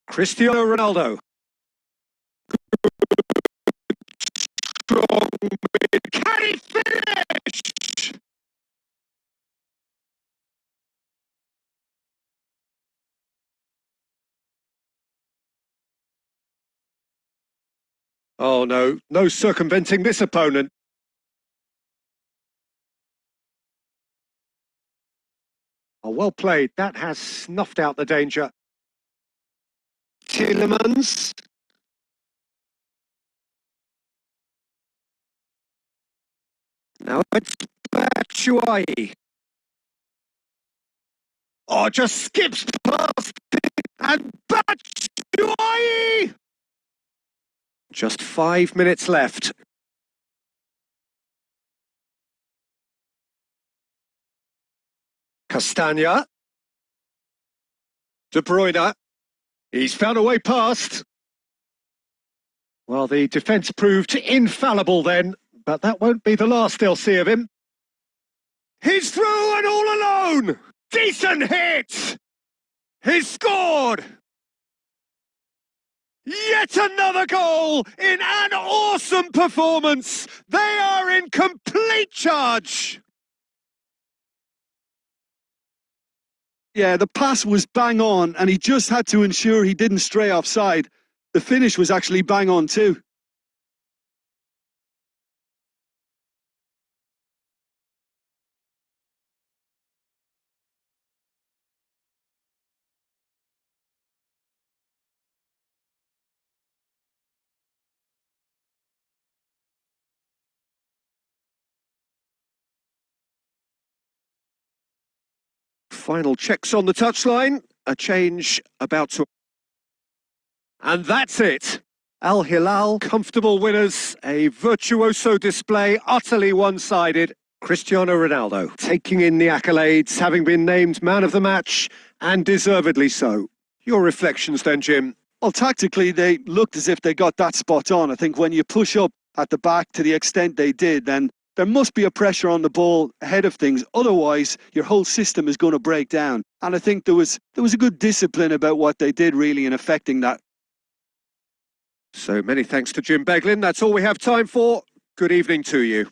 S1: Cristiano Ronaldo. Strong mid. Can he finish? Oh no, no circumventing this opponent. Oh, well played. That has snuffed out the danger. Tielemans. Now it's Batshuayi. Oh, just skips past it. And Batshuayi! Just 5 minutes left. Castagna. De Bruyne. He's found a way past. Well, the defence proved infallible then, but that won't be the last they'll see of him. He's through and all alone! Decent hit! He's scored! Yet another goal in an awesome performance! They are in complete charge!
S2: Yeah, the pass was bang on, and he just had to ensure he didn't stray offside. The finish was actually bang on too.
S1: Final checks on the touchline. A change about to... And that's it. Al Hilal, comfortable winners. A virtuoso display, utterly one-sided. Cristiano Ronaldo taking in the accolades, having been named man of the match, and deservedly so. Your reflections then, Jim?
S2: Well, tactically, they looked as if they got that spot on. I think when you push up at the back to the extent they did, then there must be a pressure on the ball ahead of things. Otherwise, your whole system is going to break down. And I think there was a good discipline about what they did, really, in affecting that.
S1: So many thanks to Jim Beglin. That's all we have time for. Good evening to you.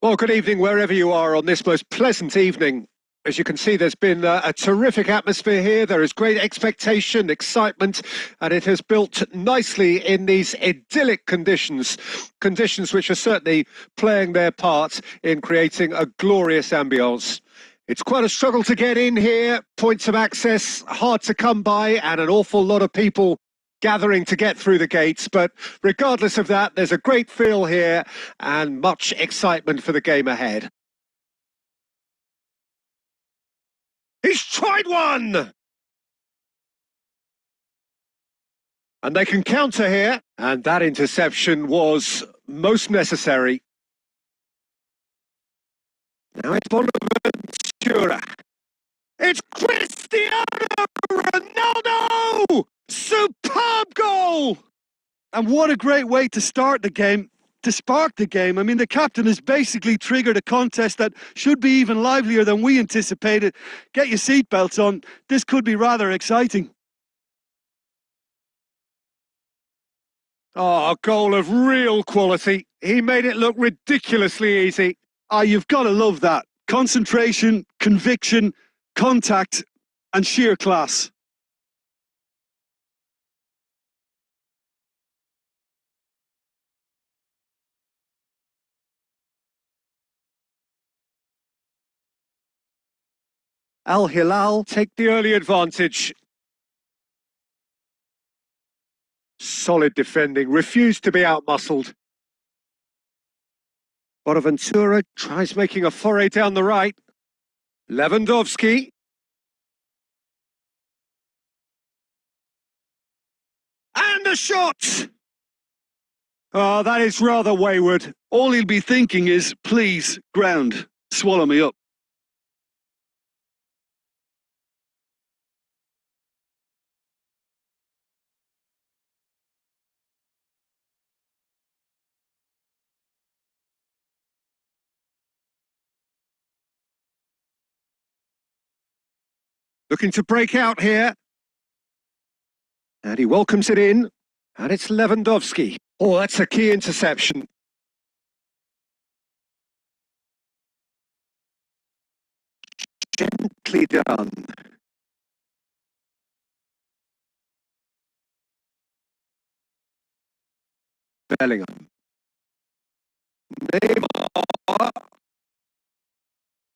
S1: Well, good evening wherever you are on this most pleasant evening. As you can see, there's been a terrific atmosphere here. There is great expectation, excitement, and it has built nicely in these idyllic conditions, conditions which are certainly playing their part in creating a glorious ambience. It's quite a struggle to get in here, points of access hard to come by, and an awful lot of people gathering to get through the gates, but regardless of that, there's a great feel here and much excitement for the game ahead. He's tried one! And they can counter here, and that interception was most necessary. Now it's Bonaventura. It's Cristiano Ronaldo! Superb goal!
S2: And what a great way to start the game, to spark the game. I mean, the captain has basically triggered a contest that should be even livelier than we anticipated. Get your seatbelts on. This could be rather exciting.
S1: Oh, a goal of real quality. He made it look ridiculously easy.
S2: You've got to love that. Concentration, conviction, contact, and sheer class.
S1: Al Hilal take the early advantage. Solid defending, refused to be outmuscled. Bonaventura tries making a foray down the right. Lewandowski. And a shot! Oh, that is rather wayward.
S2: All he'll be thinking is, please, ground, swallow me up.
S1: Looking to break out here. And he welcomes it in. And it's Lewandowski. Oh, that's a key interception. Gently done. Bellingham. Neymar.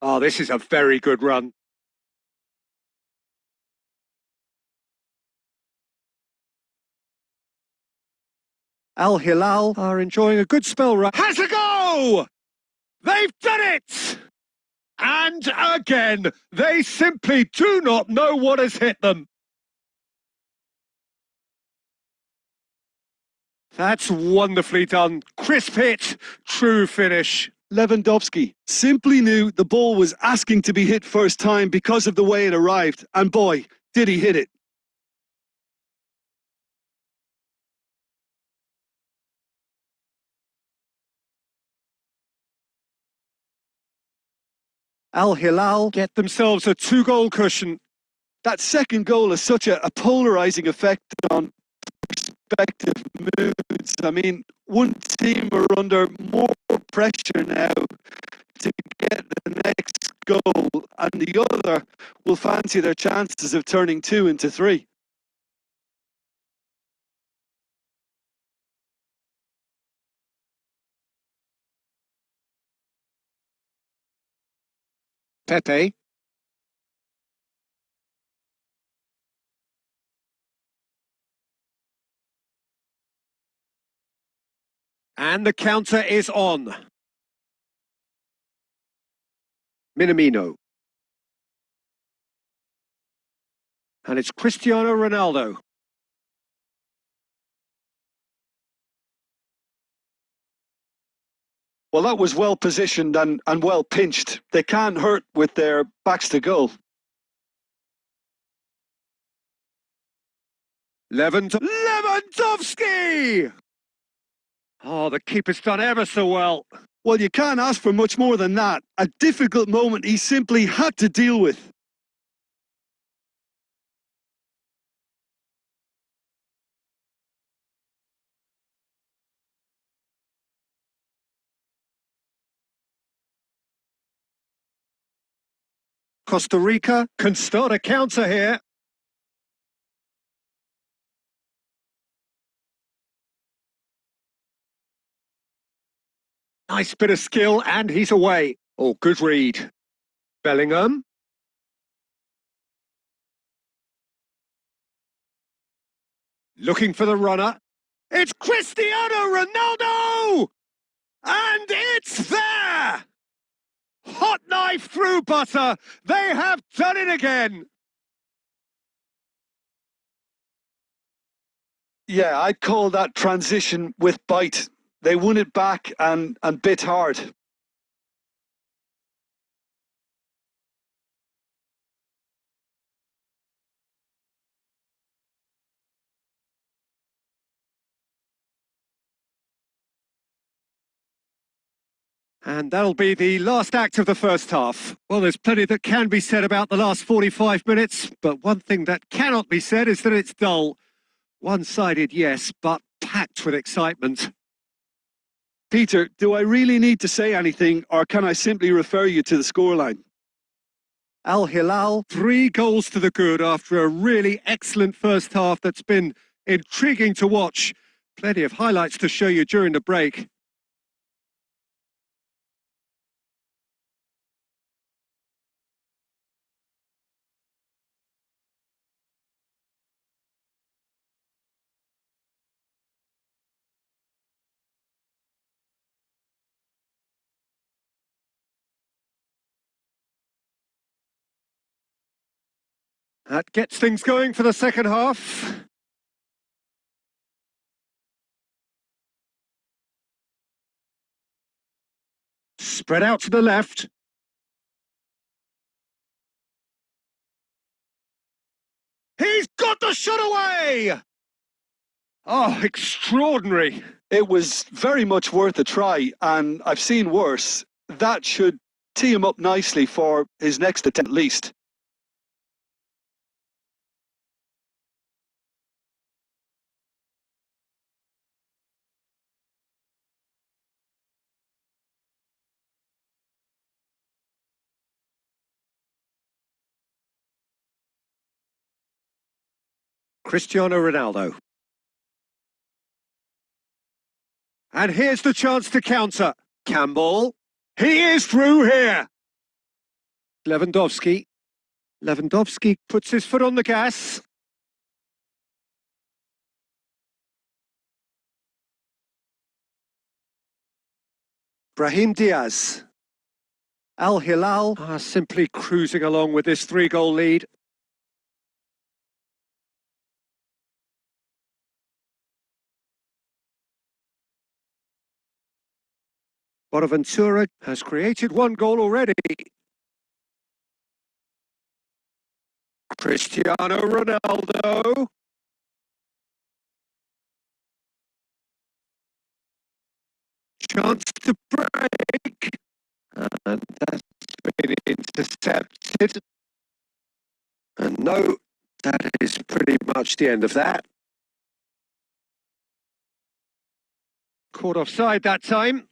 S1: Oh, this is a very good run. Al Hilal are enjoying a good spell right. Has a go! They've done it! And again, they simply do not know what has hit them. That's wonderfully done. Crisp hit, true finish.
S2: Lewandowski simply knew the ball was asking to be hit first time because of the way it arrived, and boy, did he hit it.
S1: Al Hilal get themselves a 2-goal cushion.
S2: That second goal has such a polarising effect on perspective moods. I mean, one team are under more pressure now to get the next goal, and the other will fancy their chances of turning 2 into 3.
S1: Pepe. And the counter is on. Minamino. And it's Cristiano Ronaldo.
S2: Well, that was well positioned and well pinched. They can't hurt with their backs to goal.
S1: Lewandowski! Oh, the keeper's done ever so well.
S2: Well, you can't ask for much more than that. A difficult moment he simply had to deal with.
S1: Costa Rica can start a counter here. Nice bit of skill, and he's away. Oh, good read. Bellingham. Looking for the runner. It's Cristiano Ronaldo! And it's there! Hot knife through butter. They have done it again.
S2: Yeah, I'd call that transition with bite. They won it back and bit hard.
S1: And that'll be the last act of the first half. Well, there's plenty that can be said about the last 45 minutes, but one thing that cannot be said is that it's dull. One-sided, yes, but packed with excitement.
S2: Peter, do I really need to say anything, or can I simply refer you to the scoreline?
S1: Al Hilal, 3 goals to the good after a really excellent first half that's been intriguing to watch. Plenty of highlights to show you during the break. That gets things going for the second half. Spread out to the left. He's got the shot away! Oh, extraordinary.
S2: It was very much worth a try, and I've seen worse. That should tee him up nicely for his next attempt at least.
S1: Cristiano Ronaldo. And here's the chance to counter. Campbell. He is through here. Lewandowski. Lewandowski puts his foot on the gas. Brahim Diaz. Al Hilal are simply cruising along with this 3-goal lead. Bonaventura has created 1 goal already. Cristiano Ronaldo. Chance to break. And that's been intercepted. And no, that is pretty much the end of that. Caught offside that time.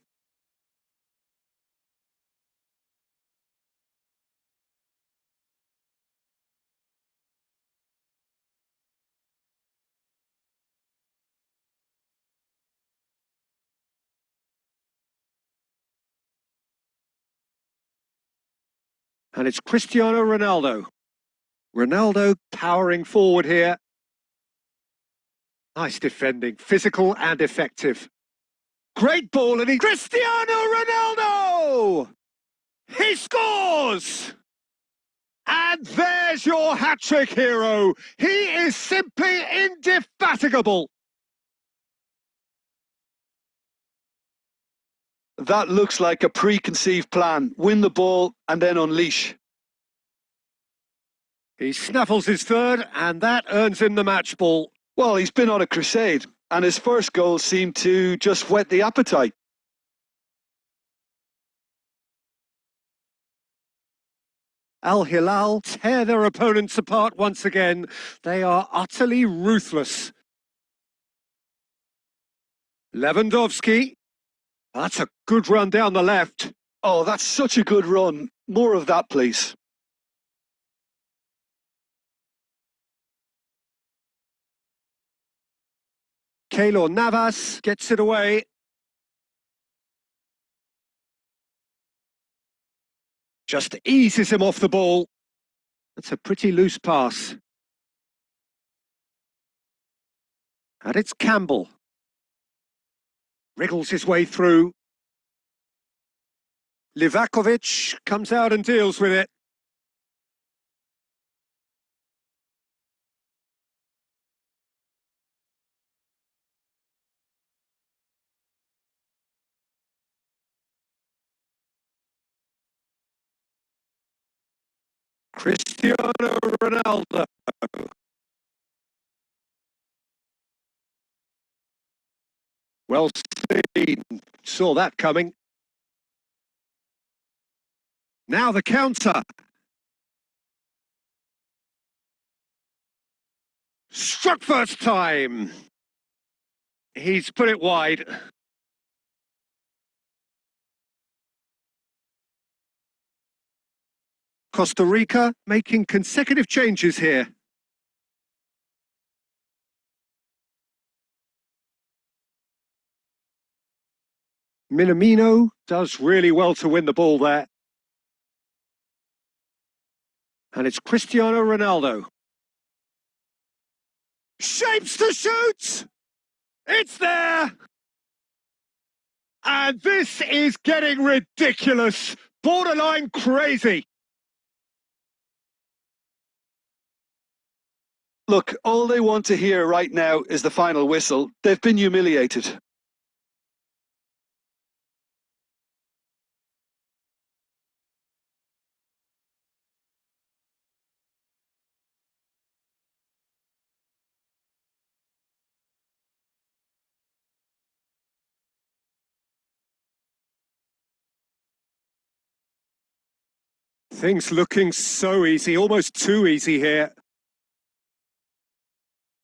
S1: And it's Cristiano Ronaldo. Ronaldo powering forward here. Nice defending, physical and effective. Great ball, and Cristiano Ronaldo! He scores! And there's your hat-trick hero. He is simply indefatigable.
S2: That looks like a preconceived plan. Win the ball and then unleash.
S1: He snaffles his third, and that earns him the match ball.
S2: Well, he's been on a crusade, and his first goal seemed to just whet the appetite.
S1: Al Hilal tear their opponents apart once again. They are utterly ruthless. Lewandowski. That's a good run down the left.
S2: Oh, that's such a good run. More of that, please.
S1: Keylor Navas gets it away. Just eases him off the ball. That's a pretty loose pass. And it's Campbell. Wriggles his way through. Livakovic comes out and deals with it. Cristiano Ronaldo. Well seen. Saw that coming. Now the counter. Struck first time. He's put it wide. Costa Rica making consecutive changes here. Minamino does really well to win the ball there. And it's Cristiano Ronaldo. Shapes to shoot! It's there! And this is getting ridiculous. Borderline crazy.
S2: Look, all they want to hear right now is the final whistle. They've been humiliated.
S1: Things looking so easy, almost too easy here.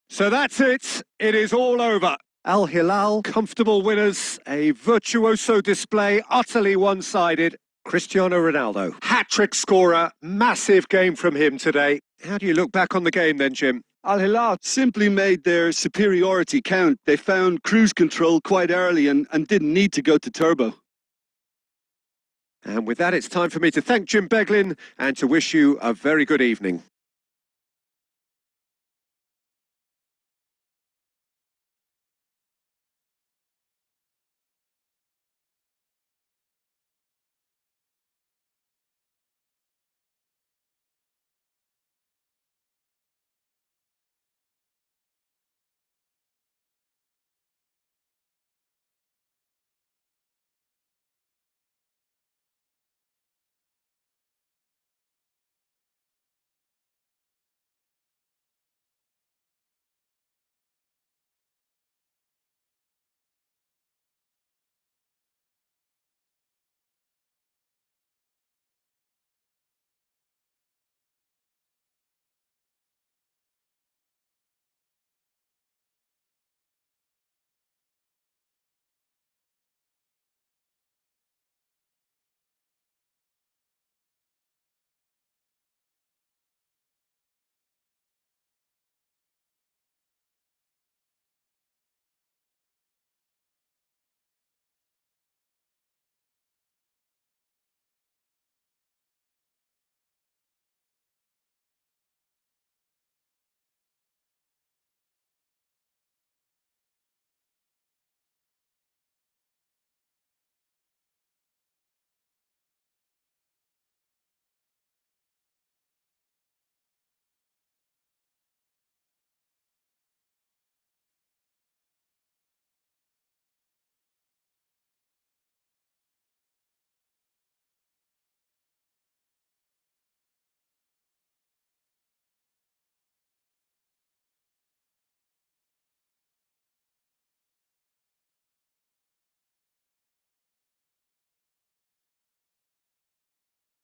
S1: So that's it. It is all over. Al Hilal, comfortable winners, a virtuoso display, utterly one-sided. Cristiano Ronaldo, hat-trick scorer, massive game from him today. How do you look back on the game then, Jim?
S2: Al Hilal simply made their superiority count. They found cruise control quite early and didn't need to go to turbo.
S1: And with that, it's time for me to thank Jim Beglin and to wish you a very good evening.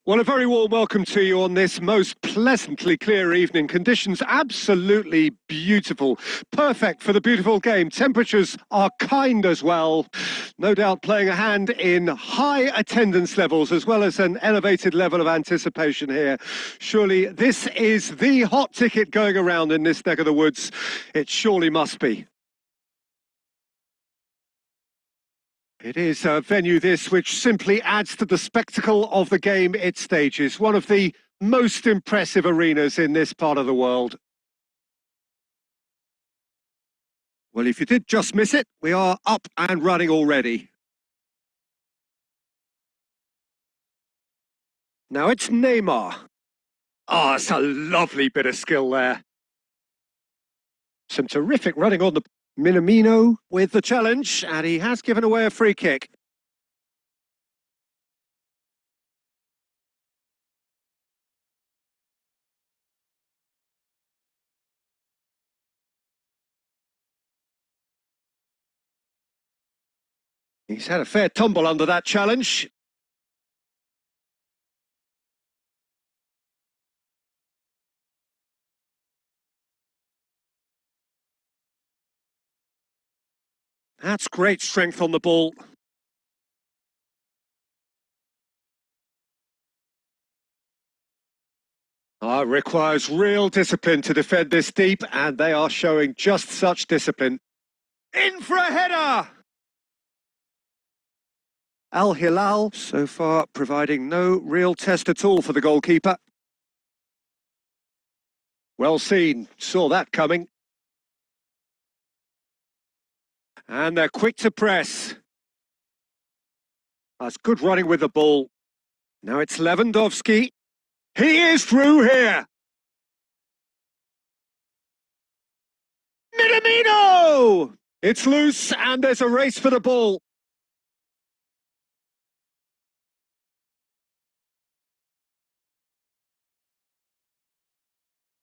S1: Well, a very warm welcome to you on this most pleasantly clear evening. Conditions absolutely beautiful. Perfect for the beautiful game. Temperatures are kind as well. No doubt playing a hand in high attendance levels as well as an elevated level of anticipation here. Surely this is the hot ticket going around in this neck of the woods. It surely must be. It is a venue this which simply adds to the spectacle of the game it stages. One of the most impressive arenas in this part of the world. Well, if you did just miss it, we are up and running already. Now it's Neymar. Ah, it's a lovely bit of skill there. Some terrific running on the Minamino with the challenge, and he has given away a free kick. He's had a fair tumble under that challenge. That's great strength on the ball. Requires real discipline to defend this deep, and they are showing just such discipline. In for a header! Al Hilal, so far, providing no real test at all for the goalkeeper. Well seen, saw that coming. And they're quick to press. That's good running with the ball. Now it's Lewandowski. He is through here! Minamino! It's loose and there's a race for the ball.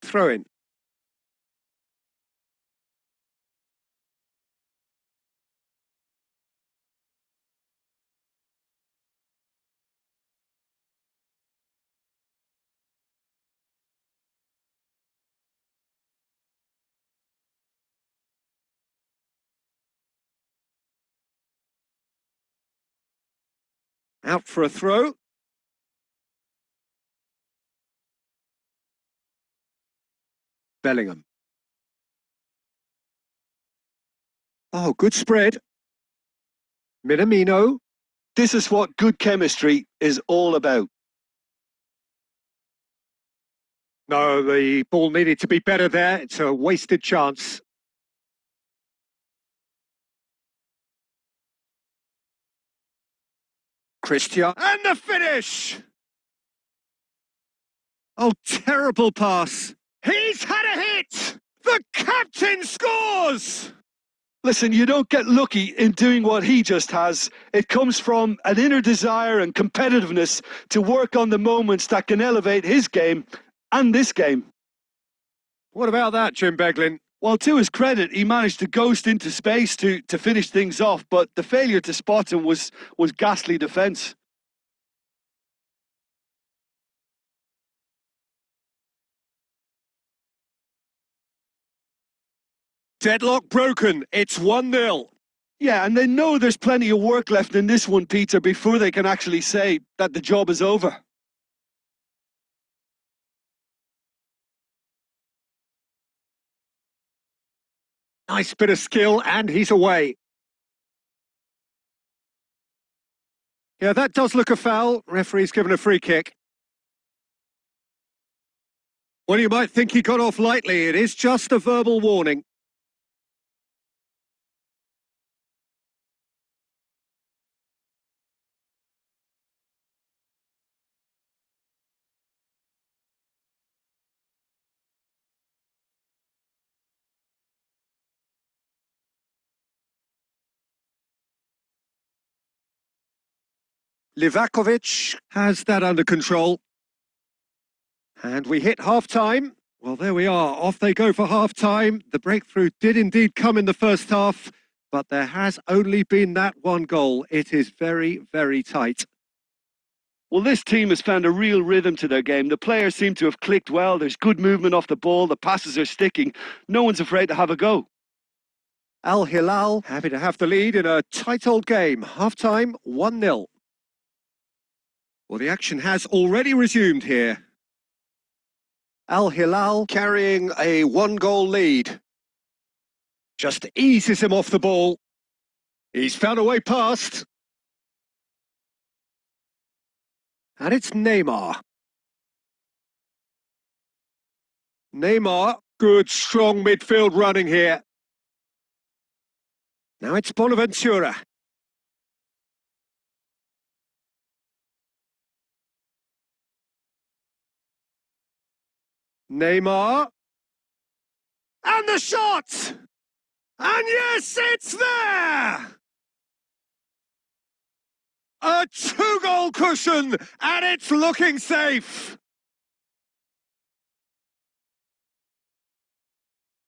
S1: Throw in. Out for a throw. Bellingham. Oh, good spread. Minamino.
S2: This is what good chemistry is all about.
S1: No, the ball needed to be better there. It's a wasted chance. Christian. And the finish! Oh, terrible pass. He's had a hit! The captain scores!
S2: Listen, you don't get lucky in doing what he just has. It comes from an inner desire and competitiveness to work on the moments that can elevate his game and this game.
S1: What about that, Jim Beglin?
S2: Well, to his credit, he managed to ghost into space to finish things off, but the failure to spot him was ghastly defence.
S1: Deadlock broken. It's 1-0.
S2: Yeah, and they know there's plenty of work left in this one, Peter, before they can actually say that the job is over.
S1: Nice bit of skill, and he's away. Yeah, that does look a foul. Referee's given a free kick. Well, you might think he got off lightly. It is just a verbal warning. Livakovic has that under control. And we hit half-time. Well, there we are. Off they go for half-time. The breakthrough did indeed come in the first half, but there has only been that one goal. It is very, very tight.
S2: Well, this team has found a real rhythm to their game. The players seem to have clicked well. There's good movement off the ball. The passes are sticking. No one's afraid to have a go.
S1: Al Hilal happy to have the lead in a tight old game. Half-time, 1-0. Well, the action has already resumed here. Al Hilal carrying a 1-goal lead. Just eases him off the ball. He's found a way past. And it's Neymar. Neymar, good strong midfield running here. Now it's Bonaventura. Neymar. And the shot! And yes, it's there! A 2-goal cushion, and it's looking safe.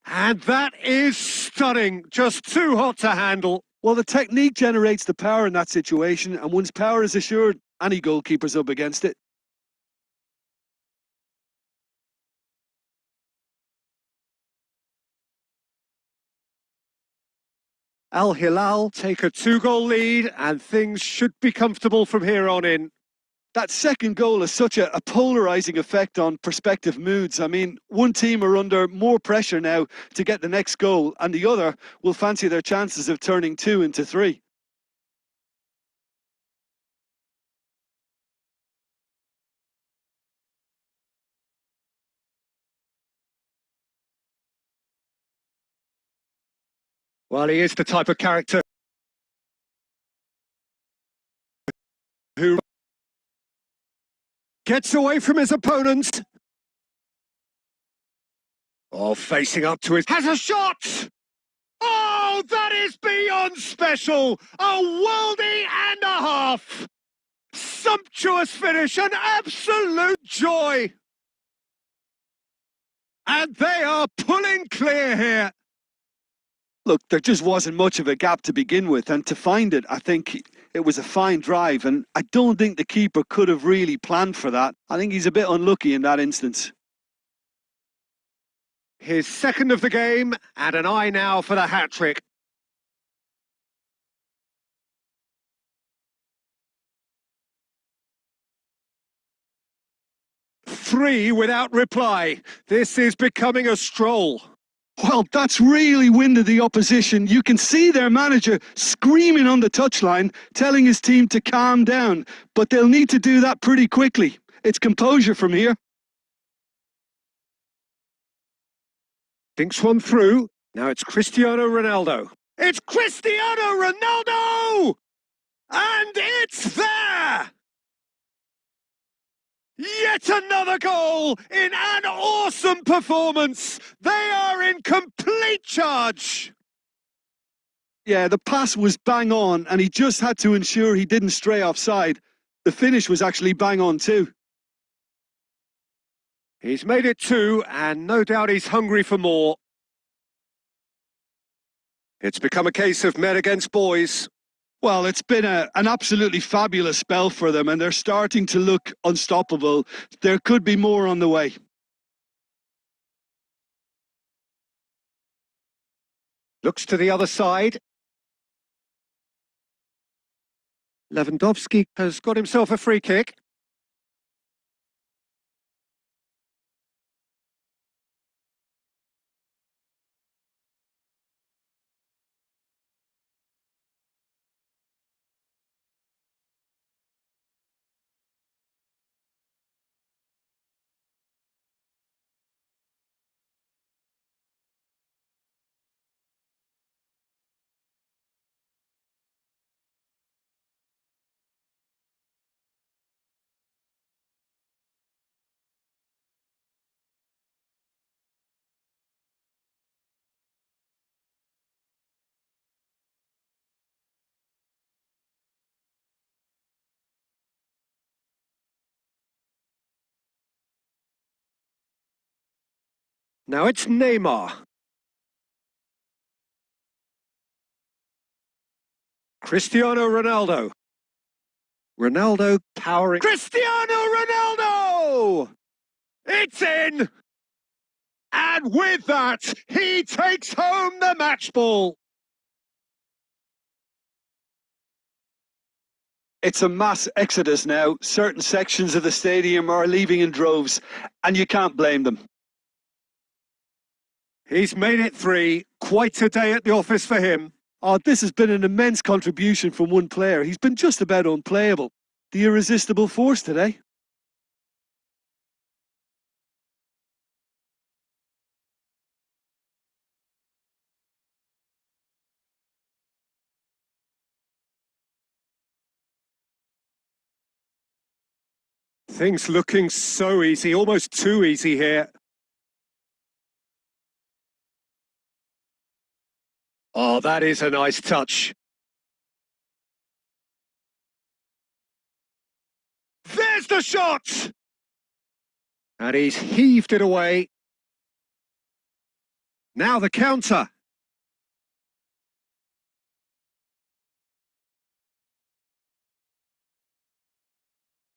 S1: And that is stunning, just too hot to handle.
S2: Well, the technique generates the power in that situation, and once power is assured, any goalkeeper's up against it.
S1: Al Hilal take a 2-goal lead, and things should be comfortable from here on in.
S2: That second goal has such a polarising effect on prospective moods. I mean, one team are under more pressure now to get the next goal, and the other will fancy their chances of turning 2 into 3.
S1: Well, he is the type of character who gets away from his opponent. Oh, facing up to his... has a shot! Oh, that is beyond special! A worldie and a half! Sumptuous finish, an absolute joy! And they are pulling clear here.
S2: Look, there just wasn't much of a gap to begin with, and to find it, I think it was a fine drive, and I don't think the keeper could have really planned for that. I think he's a bit unlucky in that instance.
S1: His second of the game, and an eye now for the hat-trick. 3 without reply. This is becoming a stroll.
S2: Well, that's really winded the opposition. You can see their manager screaming on the touchline, telling his team to calm down. But they'll need to do that pretty quickly. It's composure from here.
S1: Thinks one through. Now it's Cristiano Ronaldo. It's Cristiano Ronaldo! And it's there! Yet another goal in an awesome performance. They are in complete charge.
S2: Yeah, the pass was bang on, and he just had to ensure he didn't stray offside. The finish was actually bang on too.
S1: He's made it 2, and no doubt he's hungry for more. It's become a case of men against boys.
S2: Well, it's been an absolutely fabulous spell for them, and they're starting to look unstoppable. There could be more on the way.
S1: Looks to the other side. Lewandowski has got himself a free kick. Now it's Neymar. Cristiano Ronaldo. Ronaldo powering. Cristiano Ronaldo! It's in! And with that, he takes home the match ball.
S2: It's a mass exodus now. Certain sections of the stadium are leaving in droves, and you can't blame them.
S1: He's made it 3. Quite a day at the office for him.
S2: Oh, this has been an immense contribution from one player. He's been just about unplayable. The irresistible force today.
S1: Things looking so easy, almost too easy here. Oh, that is a nice touch. There's the shot! And he's heaved it away. Now the counter.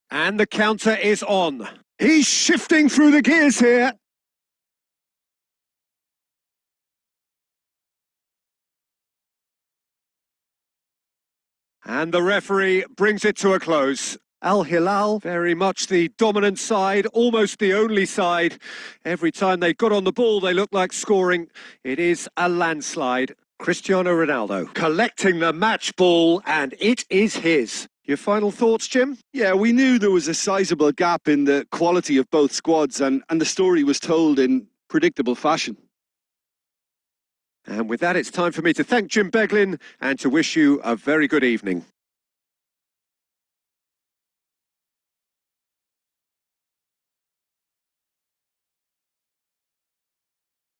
S1: And the counter is on. He's shifting through the gears here. And the referee brings it to a close. Al Hilal, very much the dominant side, almost the only side. Every time they got on the ball, they looked like scoring. It is a landslide. Cristiano Ronaldo collecting the match ball, and it is his. Your final thoughts, Jim?
S2: Yeah, we knew there was a sizable gap in the quality of both squads, and the story was told in predictable fashion.
S1: And with that, it's time for me to thank Jim Beglin and to wish you a very good evening.